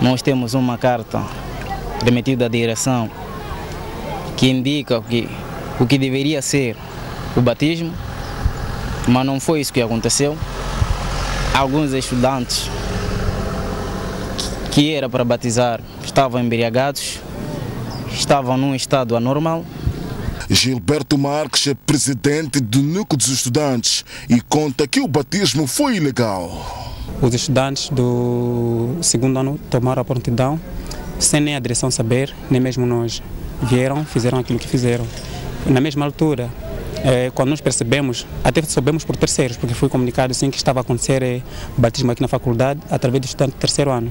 Nós temos uma carta remetida à direção que indica o que deveria ser o batismo, mas não foi isso que aconteceu. Alguns estudantes que era para batizar estavam embriagados, estavam num estado anormal. Gilberto Marques é presidente do Núcleo dos Estudantes e conta que o batismo foi ilegal. Os estudantes do 2º ano tomaram a prontidão, sem nem a direção saber, nem mesmo nós. Vieram, fizeram aquilo que fizeram. Na mesma altura, quando nós percebemos, até soubemos por terceiros, porque foi comunicado assim que estava a acontecer batismo aqui na faculdade, através do estudante do 3º ano.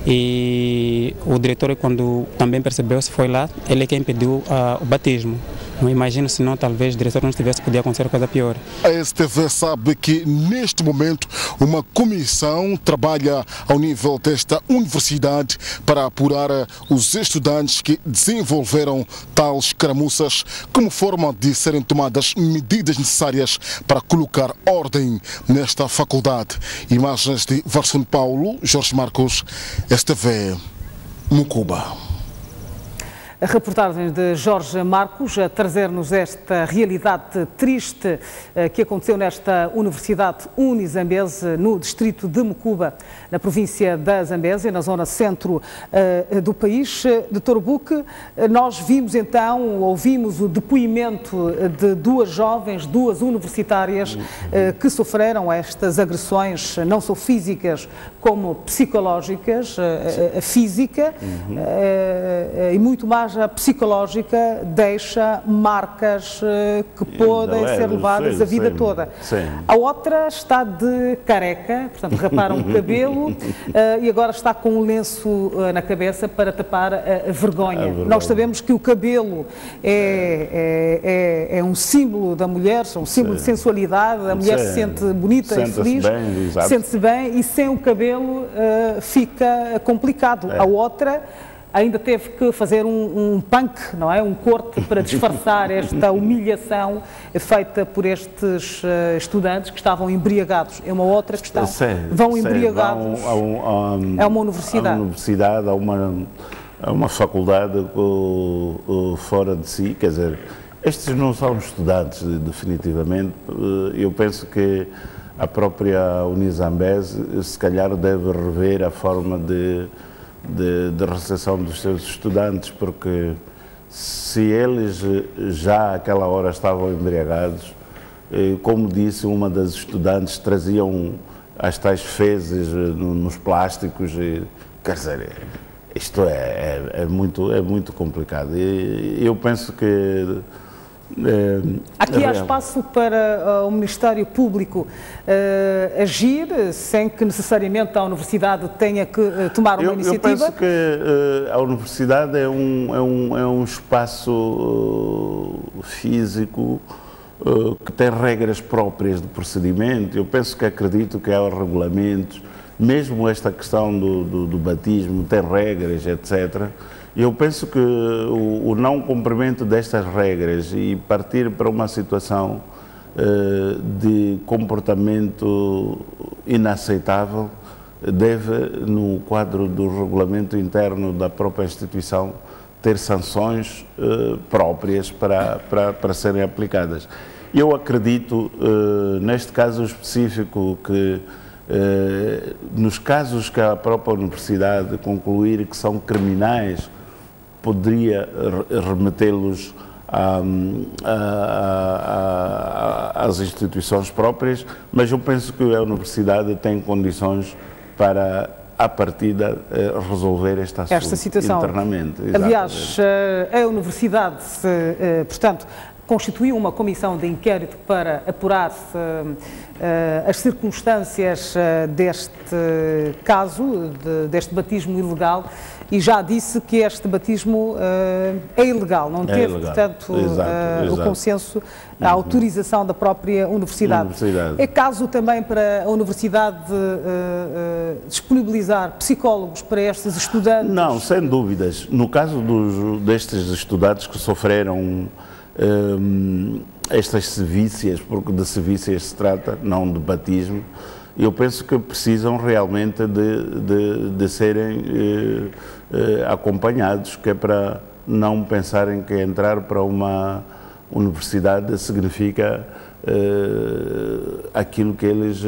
E o diretor, quando também percebeu, se foi lá, ele é quem pediu o batismo. Não imagino, senão talvez o diretor não estivesse, podia acontecer coisa pior. A STV sabe que neste momento uma comissão trabalha ao nível desta universidade para apurar os estudantes que desenvolveram tais caramuças como forma de serem tomadas medidas necessárias para colocar ordem nesta faculdade. Imagens de Varson Paulo, Jorge Marcos, STV, Mucuba. A reportagem de Jorge Marcos a trazer-nos esta realidade triste que aconteceu nesta Universidade Unizambeze, no distrito de Mucuba, na província da Zambésia, na zona centro do país. Dr. Buque, nós ouvimos o depoimento de duas jovens, duas universitárias que sofreram estas agressões, não só físicas como psicológicas. A física e muito mais a psicológica deixa marcas que podem ser levadas a vida toda. Sim. A outra está de careca, portanto raparam o cabelo e agora está com um lenço na cabeça para tapar a vergonha. Nós sabemos que o cabelo é um símbolo da mulher, é um símbolo de sensualidade, a mulher se sente bonita e feliz, sente-se bem, e sem o cabelo fica complicado. A outra ainda teve que fazer um punk, não é? Um corte para disfarçar esta humilhação feita por estes estudantes que estavam embriagados. É uma outra questão. Vão embriagados a uma universidade. A uma faculdade fora de si, quer dizer, estes não são estudantes, definitivamente. Eu penso que a própria Unizambeze, se calhar, deve rever a forma de recepção dos seus estudantes, porque se eles já àquela hora estavam embriagados, como disse uma das estudantes, traziam as tais fezes nos plásticos, quer dizer, isto é muito complicado. E eu penso que aqui há espaço para o Ministério Público agir sem que necessariamente a Universidade tenha que tomar uma iniciativa? Eu penso que a Universidade é um espaço físico que tem regras próprias de procedimento. Eu penso que acredito que há regulamentos, mesmo esta questão do batismo tem regras, etc. Eu penso que o não cumprimento destas regras e partir para uma situação de comportamento inaceitável deve, no quadro do regulamento interno da própria instituição, ter sanções próprias para serem aplicadas. Eu acredito, neste caso específico, que nos casos que a própria universidade concluir que são criminais, poderia remetê-los às instituições próprias, mas eu penso que a universidade tem condições para, à partida, resolver esta situação internamente. Aliás, a universidade, portanto, constituiu uma comissão de inquérito para apurar as circunstâncias deste caso, deste batismo ilegal, e já disse que este batismo é ilegal, não teve, portanto, o consenso, a autorização da própria universidade. É caso também para a universidade disponibilizar psicólogos para estes estudantes? Não, sem dúvidas. No caso destes estudantes que sofreram estas sevícias, porque de sevícias se trata, não de batismo, eu penso que precisam realmente de serem acompanhados, que é para não pensarem que entrar para uma universidade significa aquilo que eles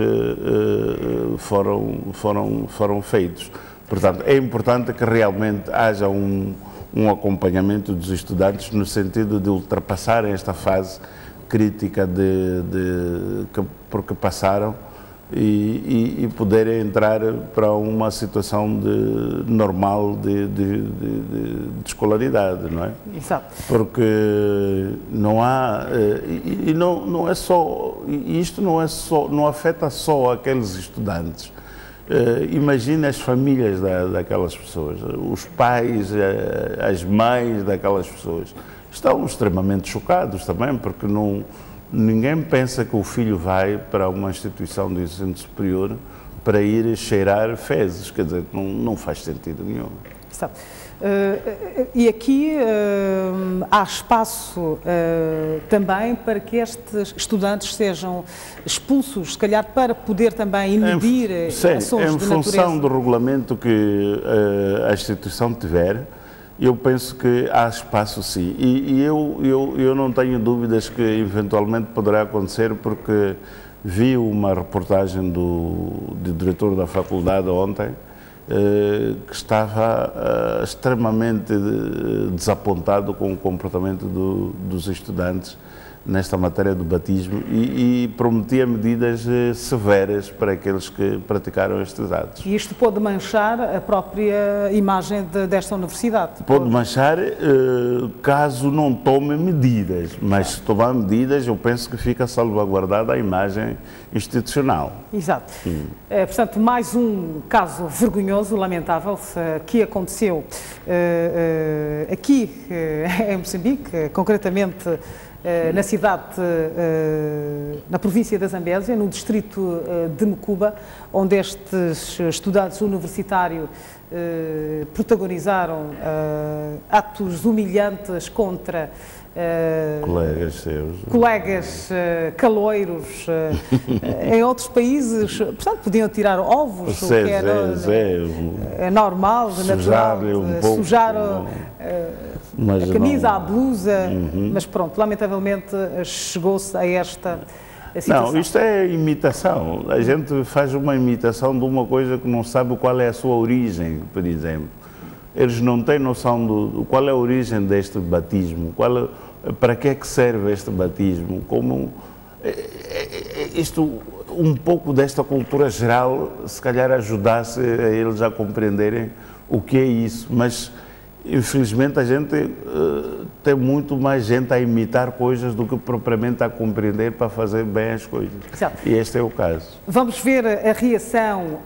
foram feitos. Portanto, é importante que realmente haja um acompanhamento dos estudantes no sentido de ultrapassarem esta fase crítica porque passaram e poderem entrar para uma situação normal de escolaridade, não é? Exato. Porque não há não é só isto, não afeta só aqueles estudantes. Imagina as famílias daquelas pessoas, os pais, as mães daquelas pessoas. Estão extremamente chocados também, porque ninguém pensa que o filho vai para uma instituição de ensino superior para ir cheirar fezes, quer dizer, não faz sentido nenhum. Exato. E aqui há espaço também para que estes estudantes sejam expulsos, se calhar para poder também inibir ações de natureza. Em função do regulamento que a instituição tiver, eu penso que há espaço sim. E eu não tenho dúvidas que eventualmente poderá acontecer, porque vi uma reportagem do diretor da faculdade ontem, que estava extremamente desapontado com o comportamento dos estudantes nesta matéria do batismo e prometia medidas severas para aqueles que praticaram estes atos. E isto pode manchar a própria imagem desta universidade? Pode manchar caso não tome medidas, mas se tomar medidas eu penso que fica salvaguardada a imagem institucional. Exato. Portanto, mais um caso vergonhoso, lamentável, que aconteceu aqui em Moçambique, concretamente na cidade, na província da Zambésia, no distrito de Mucuba, onde estes estudantes universitários protagonizaram atos humilhantes contra colegas seus, colegas caloiros em outros países. Portanto, podiam tirar ovos, o que é normal, natural, sujar a camisa, a blusa, mas pronto, lamentavelmente chegou-se a esta situação. Não, isto é imitação. A gente faz uma imitação de uma coisa que não sabe qual é a sua origem, por exemplo. Eles não têm noção de qual é a origem deste batismo, para que é que serve este batismo, como isto, um pouco desta cultura geral, se calhar ajudasse a eles a compreenderem o que é isso, mas infelizmente a gente tem muito mais gente a imitar coisas do que propriamente a compreender para fazer bem as coisas. Exato. E este é o caso. Vamos ver a reação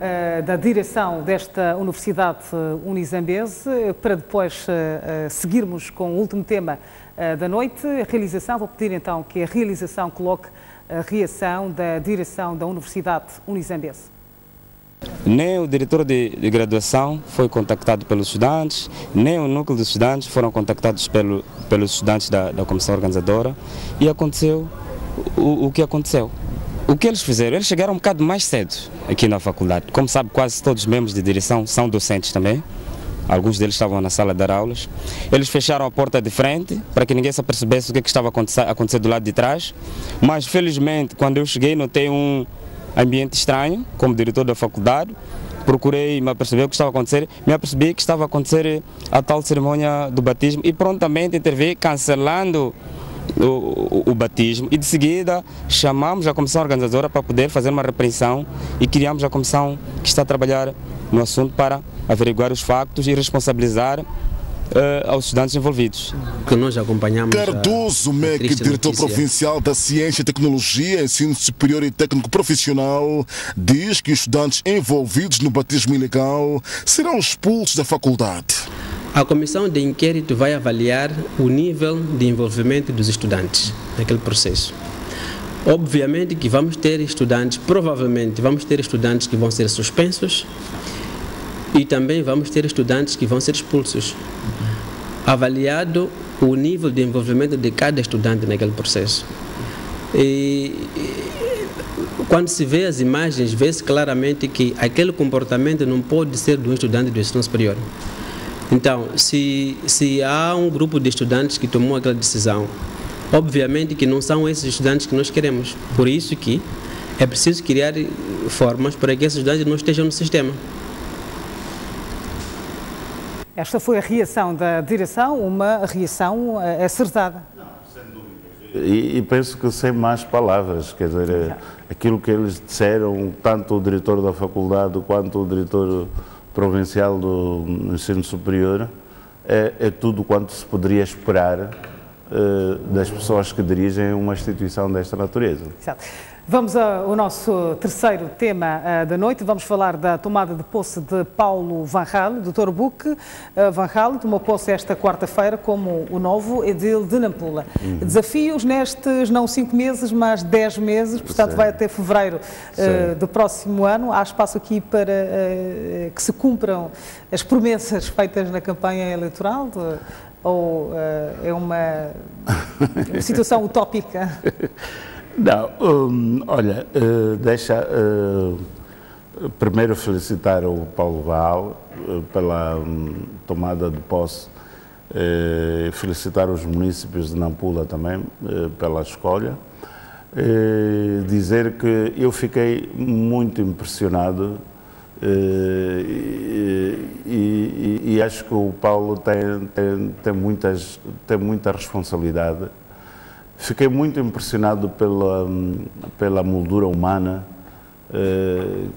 da direção desta Universidade Unizambese, para depois seguirmos com o último tema da noite, a realização. Vou pedir então que a realização coloque a reação da direção da Universidade Unizambese. Nem o diretor de graduação foi contactado pelos estudantes, nem o núcleo dos estudantes foram contactados pelos estudantes da comissão organizadora, e aconteceu o que aconteceu. O que eles fizeram? Eles chegaram um bocado mais cedo aqui na faculdade. Como sabe, quase todos os membros de direção são docentes também. Alguns deles estavam na sala a dar aulas. Eles fecharam a porta de frente para que ninguém se apercebesse o que estava acontecendo do lado de trás. Mas, felizmente, quando eu cheguei, notei um ambiente estranho, como diretor da faculdade. Procurei me aperceber o que estava a acontecer. Me apercebi que estava a acontecer a tal cerimônia do batismo e prontamente intervi, cancelando o batismo, e de seguida chamamos a comissão organizadora para poder fazer uma repreensão e criamos a comissão que está a trabalhar no assunto para averiguar os factos e responsabilizar aos estudantes envolvidos. Que nós acompanhamos. Cardoso Mec, diretor provincial da Ciência e Tecnologia, Ensino Superior e Técnico Profissional, diz que os estudantes envolvidos no batismo ilegal serão expulsos da faculdade. A comissão de inquérito vai avaliar o nível de envolvimento dos estudantes naquele processo. Obviamente que vamos ter estudantes, provavelmente vamos ter estudantes que vão ser suspensos e também vamos ter estudantes que vão ser expulsos. Avaliado o nível de envolvimento de cada estudante naquele processo. E quando se vê as imagens, vê-se claramente que aquele comportamento não pode ser de um estudante do ensino superior. Então, se há um grupo de estudantes que tomou aquela decisão, obviamente que não são esses estudantes que nós queremos. Por isso que é preciso criar formas para que esses estudantes não estejam no sistema. Esta foi a reação da direção, uma reação acertada. Não, sem dúvida. E penso que sem mais palavras, quer dizer, aquilo que eles disseram, tanto o diretor da faculdade quanto o diretor provincial do ensino superior, é tudo quanto se poderia esperar das pessoas que dirigem uma instituição desta natureza. Exato. Vamos ao nosso terceiro tema da noite. Vamos falar da tomada de posse de Paulo Van Gaal. Dr. Buque Van Gaal tomou posse esta quarta-feira como o novo edil de Nampula. Desafios nestes não 5 meses, mas 10 meses, portanto vai até fevereiro do próximo ano. Há espaço aqui para que se cumpram as promessas feitas na campanha eleitoral? Ou é uma situação utópica? Não, olha, deixa primeiro felicitar o Paulo Van Gaal pela tomada de posse Felicitar os municípios de Nampula também pela escolha. Dizer que eu fiquei muito impressionado e acho que o Paulo tem muita responsabilidade. Fiquei muito impressionado pela moldura humana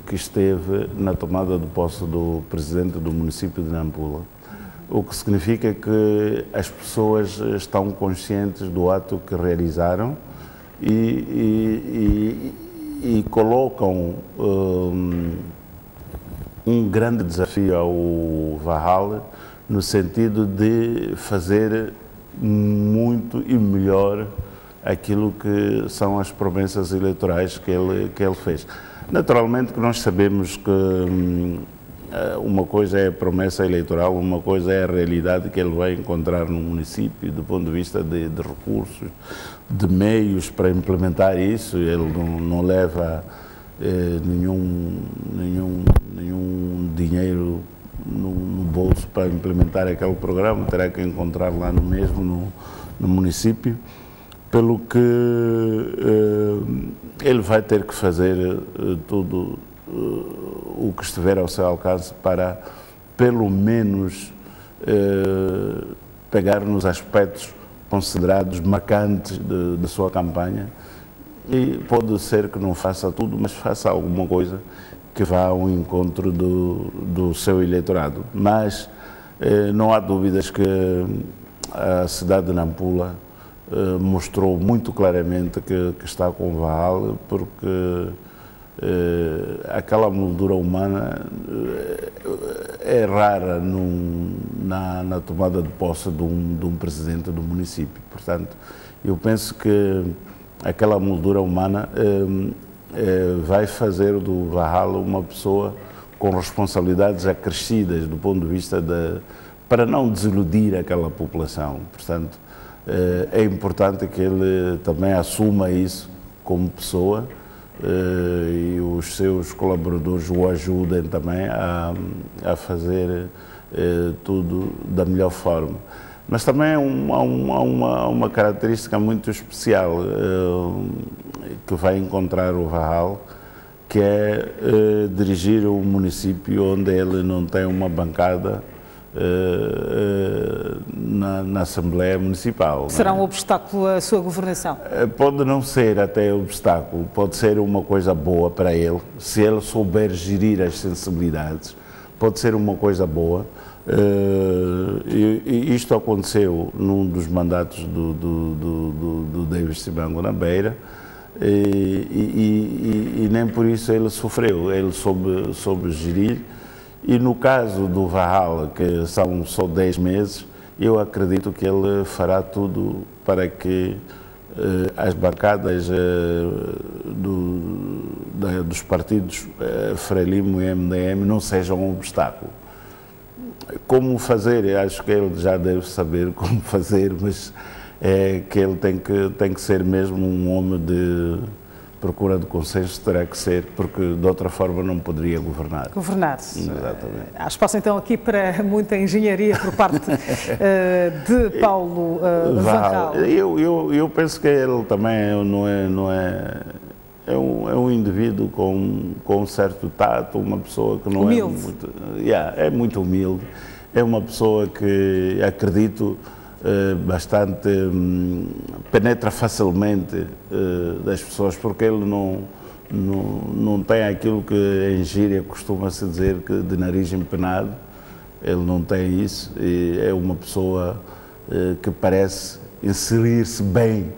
que esteve na tomada de posse do presidente do município de Nampula. O que significa que as pessoas estão conscientes do ato que realizaram e colocam um grande desafio ao Vahal no sentido de fazer muito e melhor aquilo que são as promessas eleitorais que ele fez. Naturalmente que nós sabemos que uma coisa é a promessa eleitoral, uma coisa é a realidade que ele vai encontrar no município, do ponto de vista de recursos, de meios para implementar isso. Ele não leva nenhum dinheiro no bolso para implementar aquele programa, terá que encontrar lá no município, pelo que ele vai ter que fazer tudo o que estiver ao seu alcance para, pelo menos, pegar nos aspectos considerados marcantes da sua campanha, e pode ser que não faça tudo, mas faça alguma coisa que vá ao encontro do seu eleitorado. Mas não há dúvidas que a cidade de Nampula mostrou muito claramente que está com o Vahal, porque aquela moldura humana é rara na tomada de posse de um presidente do município. Portanto, eu penso que aquela moldura humana vai fazer do Vahal uma pessoa com responsabilidades acrescidas do ponto de vista para não desiludir aquela população. Portanto, é importante que ele também assuma isso como pessoa e os seus colaboradores o ajudem também a fazer tudo da melhor forma. Mas também há uma característica muito especial que vai encontrar o Vahal, que é dirigir um município onde ele não tem uma bancada na Assembleia Municipal. Será um obstáculo à sua governação? Pode não ser até obstáculo, pode ser uma coisa boa para ele, se ele souber gerir as sensibilidades, pode ser uma coisa boa. E isto aconteceu num dos mandatos do David Sibango na Beira, e nem por isso ele sofreu, ele soube gerir. E no caso do Vahal, que são só 10 meses, eu acredito que ele fará tudo para que as bancadas dos partidos Frelimo e MDM não sejam um obstáculo. Como fazer? Acho que ele já deve saber como fazer, mas é que ele tem que ser mesmo um homem de procura de consenso, terá que ser, porque de outra forma não poderia governar. Governar-se. Exatamente. Há espaço então aqui para muita engenharia por parte de Paulo Vahal. Eu penso que ele também é um indivíduo com um certo tato, uma pessoa que não humilde. É muito humilde, é uma pessoa que acredito bastante penetra facilmente das pessoas, porque ele não tem aquilo que em gíria costuma-se dizer que de nariz empenado, ele não tem isso, e é uma pessoa que parece inserir-se bem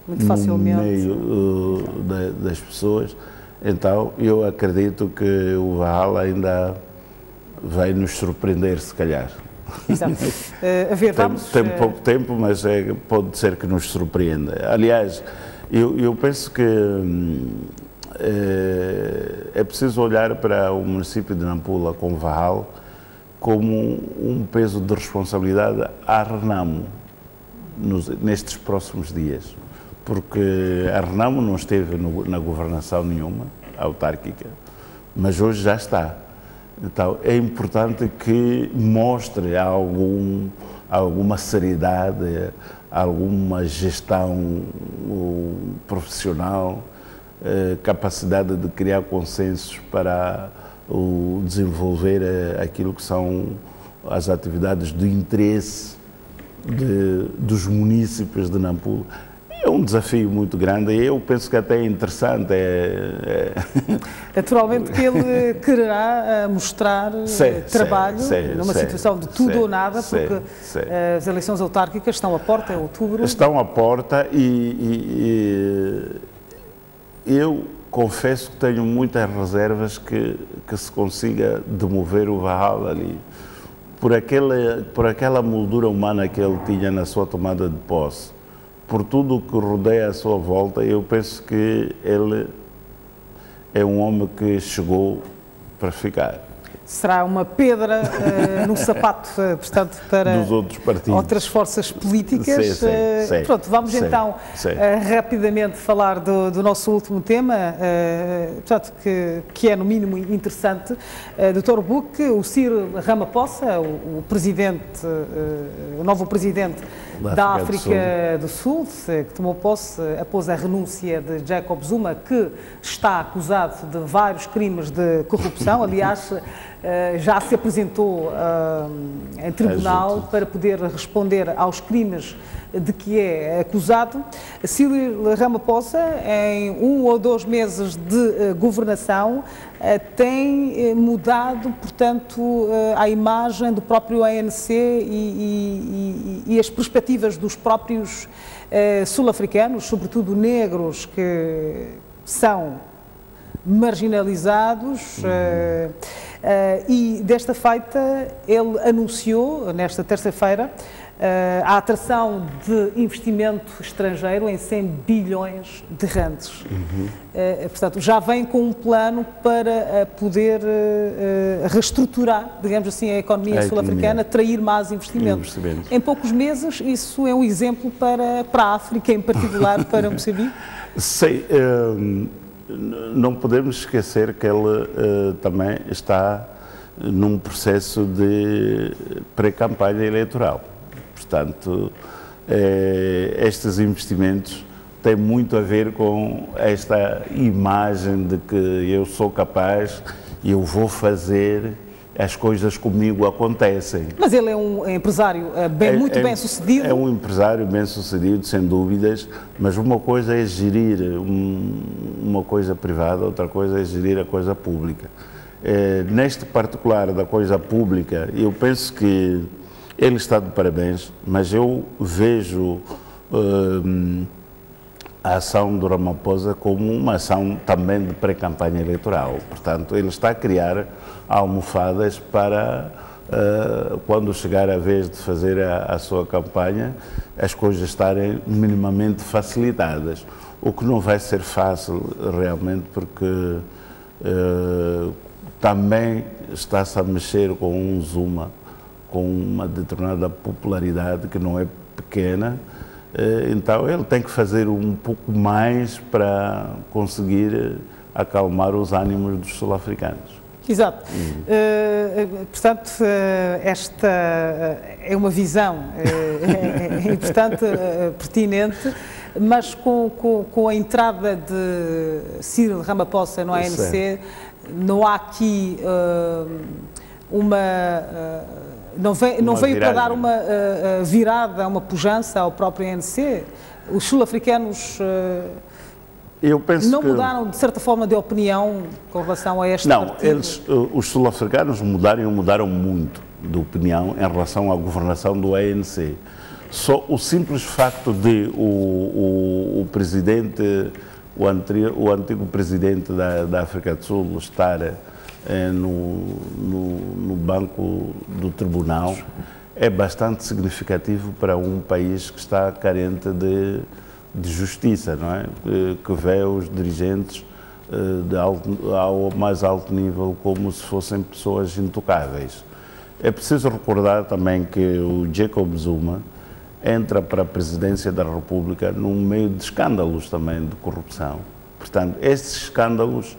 muito facilmente no meio das pessoas. Então eu acredito que o Vahal ainda vai nos surpreender, se calhar. Exato. A ver, tem pouco tempo, mas pode ser que nos surpreenda. Aliás, eu penso que é preciso olhar para o município de Nampula com Vahal como um peso de responsabilidade à Renamo nestes próximos dias, porque a Renamo não esteve na governação nenhuma autárquica, mas hoje já está. Então, é importante que mostre alguma seriedade, alguma gestão profissional, capacidade de criar consensos para desenvolver aquilo que são as atividades de interesse dos munícipes de Nampula. É um desafio muito grande e eu penso que até é interessante. Naturalmente que ele quererá mostrar trabalho numa situação de tudo ou nada, porque as eleições autárquicas estão à porta, em outubro. Estão à porta e eu confesso que tenho muitas reservas que se consiga demover o Vahal ali. Por aquela moldura humana que ele tinha na sua tomada de posse, por tudo o que rodeia a sua volta, eu penso que ele é um homem que chegou para ficar. Será uma pedra no sapato, portanto, para dos outros partidos. Outras forças políticas. Pronto, vamos então rapidamente falar do nosso último tema, portanto, que é no mínimo interessante. Dr. Buque, o Cyril Ramaphosa, o novo presidente da África do Sul, que tomou posse após a renúncia de Jacob Zuma, que está acusado de vários crimes de corrupção. Aliás, já se apresentou em tribunal para poder responder aos crimes de que é acusado. Cyril Ramaphosa, em 1 ou 2 meses de governação, tem mudado, portanto, a imagem do próprio ANC e as perspectivas dos próprios sul-africanos, sobretudo negros, que são marginalizados. E desta feita ele anunciou, nesta terça-feira, a atração de investimento estrangeiro em 100 bilhões de randes. Portanto, já vem com um plano para poder reestruturar, digamos assim, a economia sul-africana, atrair mais investimentos. Em poucos meses, isso é um exemplo para a África, em particular para Moçambique? Sim. Não podemos esquecer que ele também está num processo de pré-campanha eleitoral. Portanto, estes investimentos têm muito a ver com esta imagem de que eu sou capaz e eu vou fazer, as coisas comigo acontecem. Mas ele é um empresário muito bem sucedido. É um empresário bem sucedido, sem dúvidas, mas uma coisa é gerir uma coisa privada, outra coisa é gerir a coisa pública. Neste particular da coisa pública, eu penso que ele está de parabéns, mas eu vejo a ação do Ramaphosa como uma ação também de pré-campanha eleitoral. Portanto, ele está a criar almofadas para, quando chegar a vez de fazer a sua campanha, as coisas estarem minimamente facilitadas. O que não vai ser fácil realmente, porque também está-se a mexer com um Zuma, com uma determinada popularidade que não é pequena. Então ele tem que fazer um pouco mais para conseguir acalmar os ânimos dos sul-africanos. Exato. Portanto, esta é uma visão importante, pertinente, mas com a entrada de Cyril Ramaphosa no ANC, não há aqui não veio para dar uma virada, uma pujança ao próprio ANC? Os sul-africanos não mudaram, de certa forma, de opinião com relação a este partido? Os sul-africanos mudaram muito de opinião em relação à governação do ANC. Só o simples facto de o presidente, o antigo presidente da África do Sul estar no banco do tribunal é bastante significativo para um país que está carente de justiça, não é? Que vê os dirigentes ao mais alto nível como se fossem pessoas intocáveis. É preciso recordar também que o Jacob Zuma entra para a presidência da República num meio de escândalos também de corrupção. Portanto, estes escândalos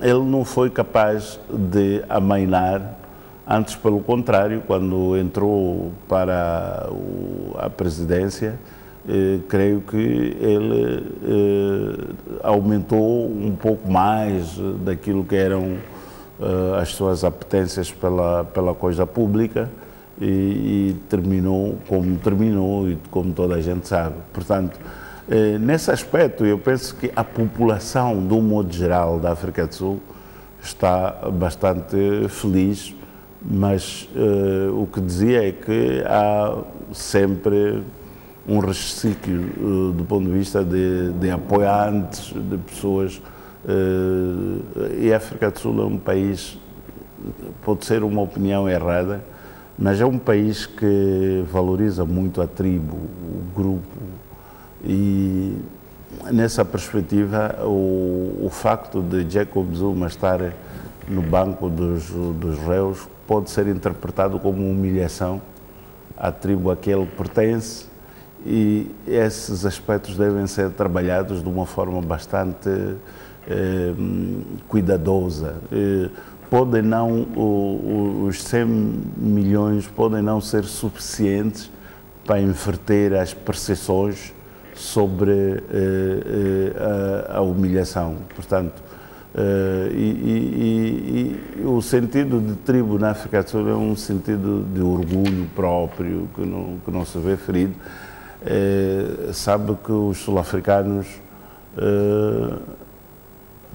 ele não foi capaz de amainar Antes, pelo contrário, quando entrou para a presidência, creio que ele aumentou um pouco mais daquilo que eram as suas apetências pela coisa pública e terminou como terminou e como toda a gente sabe. Portanto, nesse aspecto, eu penso que a população, de um modo geral, da África do Sul está bastante feliz, mas o que dizia é que há sempre um resquício do ponto de vista de apoiantes, de pessoas, e a África do Sul é um país, pode ser uma opinião errada, mas é um país que valoriza muito a tribo, o grupo, e nessa perspectiva o facto de Jacob Zuma estar no banco dos réus pode ser interpretado como humilhação à tribo a que ele pertence, e esses aspectos devem ser trabalhados de uma forma bastante cuidadosa. Podem não, os 100 milhões podem não ser suficientes para inverter as percepções sobre a humilhação. Portanto, o sentido de tribo na África do Sul é um sentido de orgulho próprio que não se vê ferido. Sabe que os sul-africanos,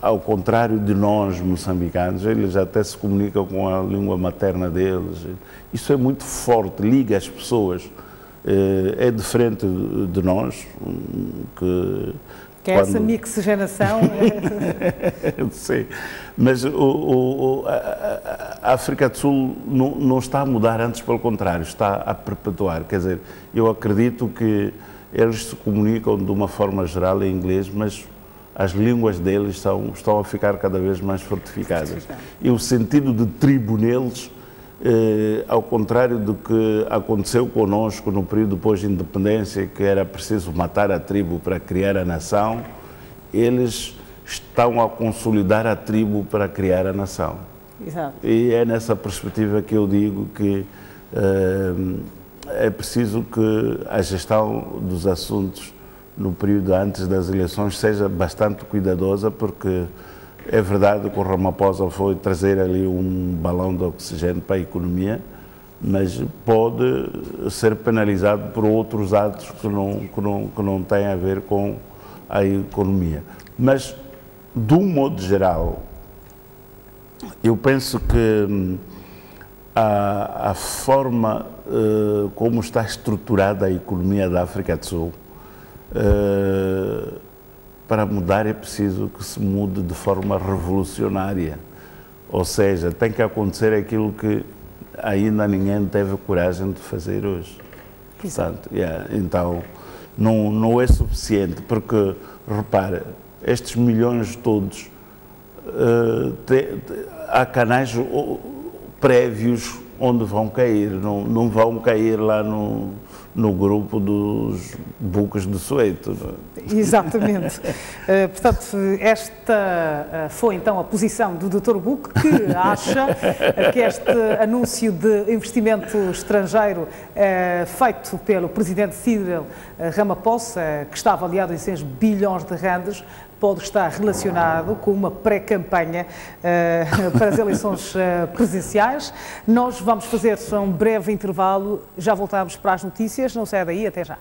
ao contrário de nós moçambicanos, eles até se comunicam com a língua materna deles. Isso é muito forte, liga as pessoas. É diferente de nós, que é essa mixigenação. Sim, mas a África do Sul não está a mudar, antes pelo contrário, está a perpetuar. Quer dizer, eu acredito que eles se comunicam de uma forma geral em inglês, mas as línguas deles estão a ficar cada vez mais fortificadas. E o sentido de tribo neles, ao contrário do que aconteceu conosco no período depois de independência, que era preciso matar a tribo para criar a nação, eles estão a consolidar a tribo para criar a nação. Exato. E é nessa perspectiva que eu digo que é preciso que a gestão dos assuntos no período antes das eleições seja bastante cuidadosa, porque é verdade que o Ramaphosa foi trazer ali um balão de oxigênio para a economia, mas pode ser penalizado por outros atos que não têm a ver com a economia. Mas, de um modo geral, eu penso que a forma como está estruturada a economia da África do Sul, para mudar é preciso que se mude de forma revolucionária. Ou seja, tem que acontecer aquilo que ainda ninguém teve coragem de fazer hoje. Portanto, então, não é suficiente, porque, repara, estes milhões todos, há canais prévios onde vão cair, não vão cair lá no grupo dos buques de Soweto. Exatamente. Portanto, esta foi então a posição do Dr. Buque, que acha que este anúncio de investimento estrangeiro feito pelo presidente Cyril Ramaphosa, que está avaliado em 6 bilhões de randes, pode estar relacionado com uma pré-campanha para as eleições presidenciais. Nós vamos fazer um breve intervalo, já voltamos para as notícias, não saia daí, até já.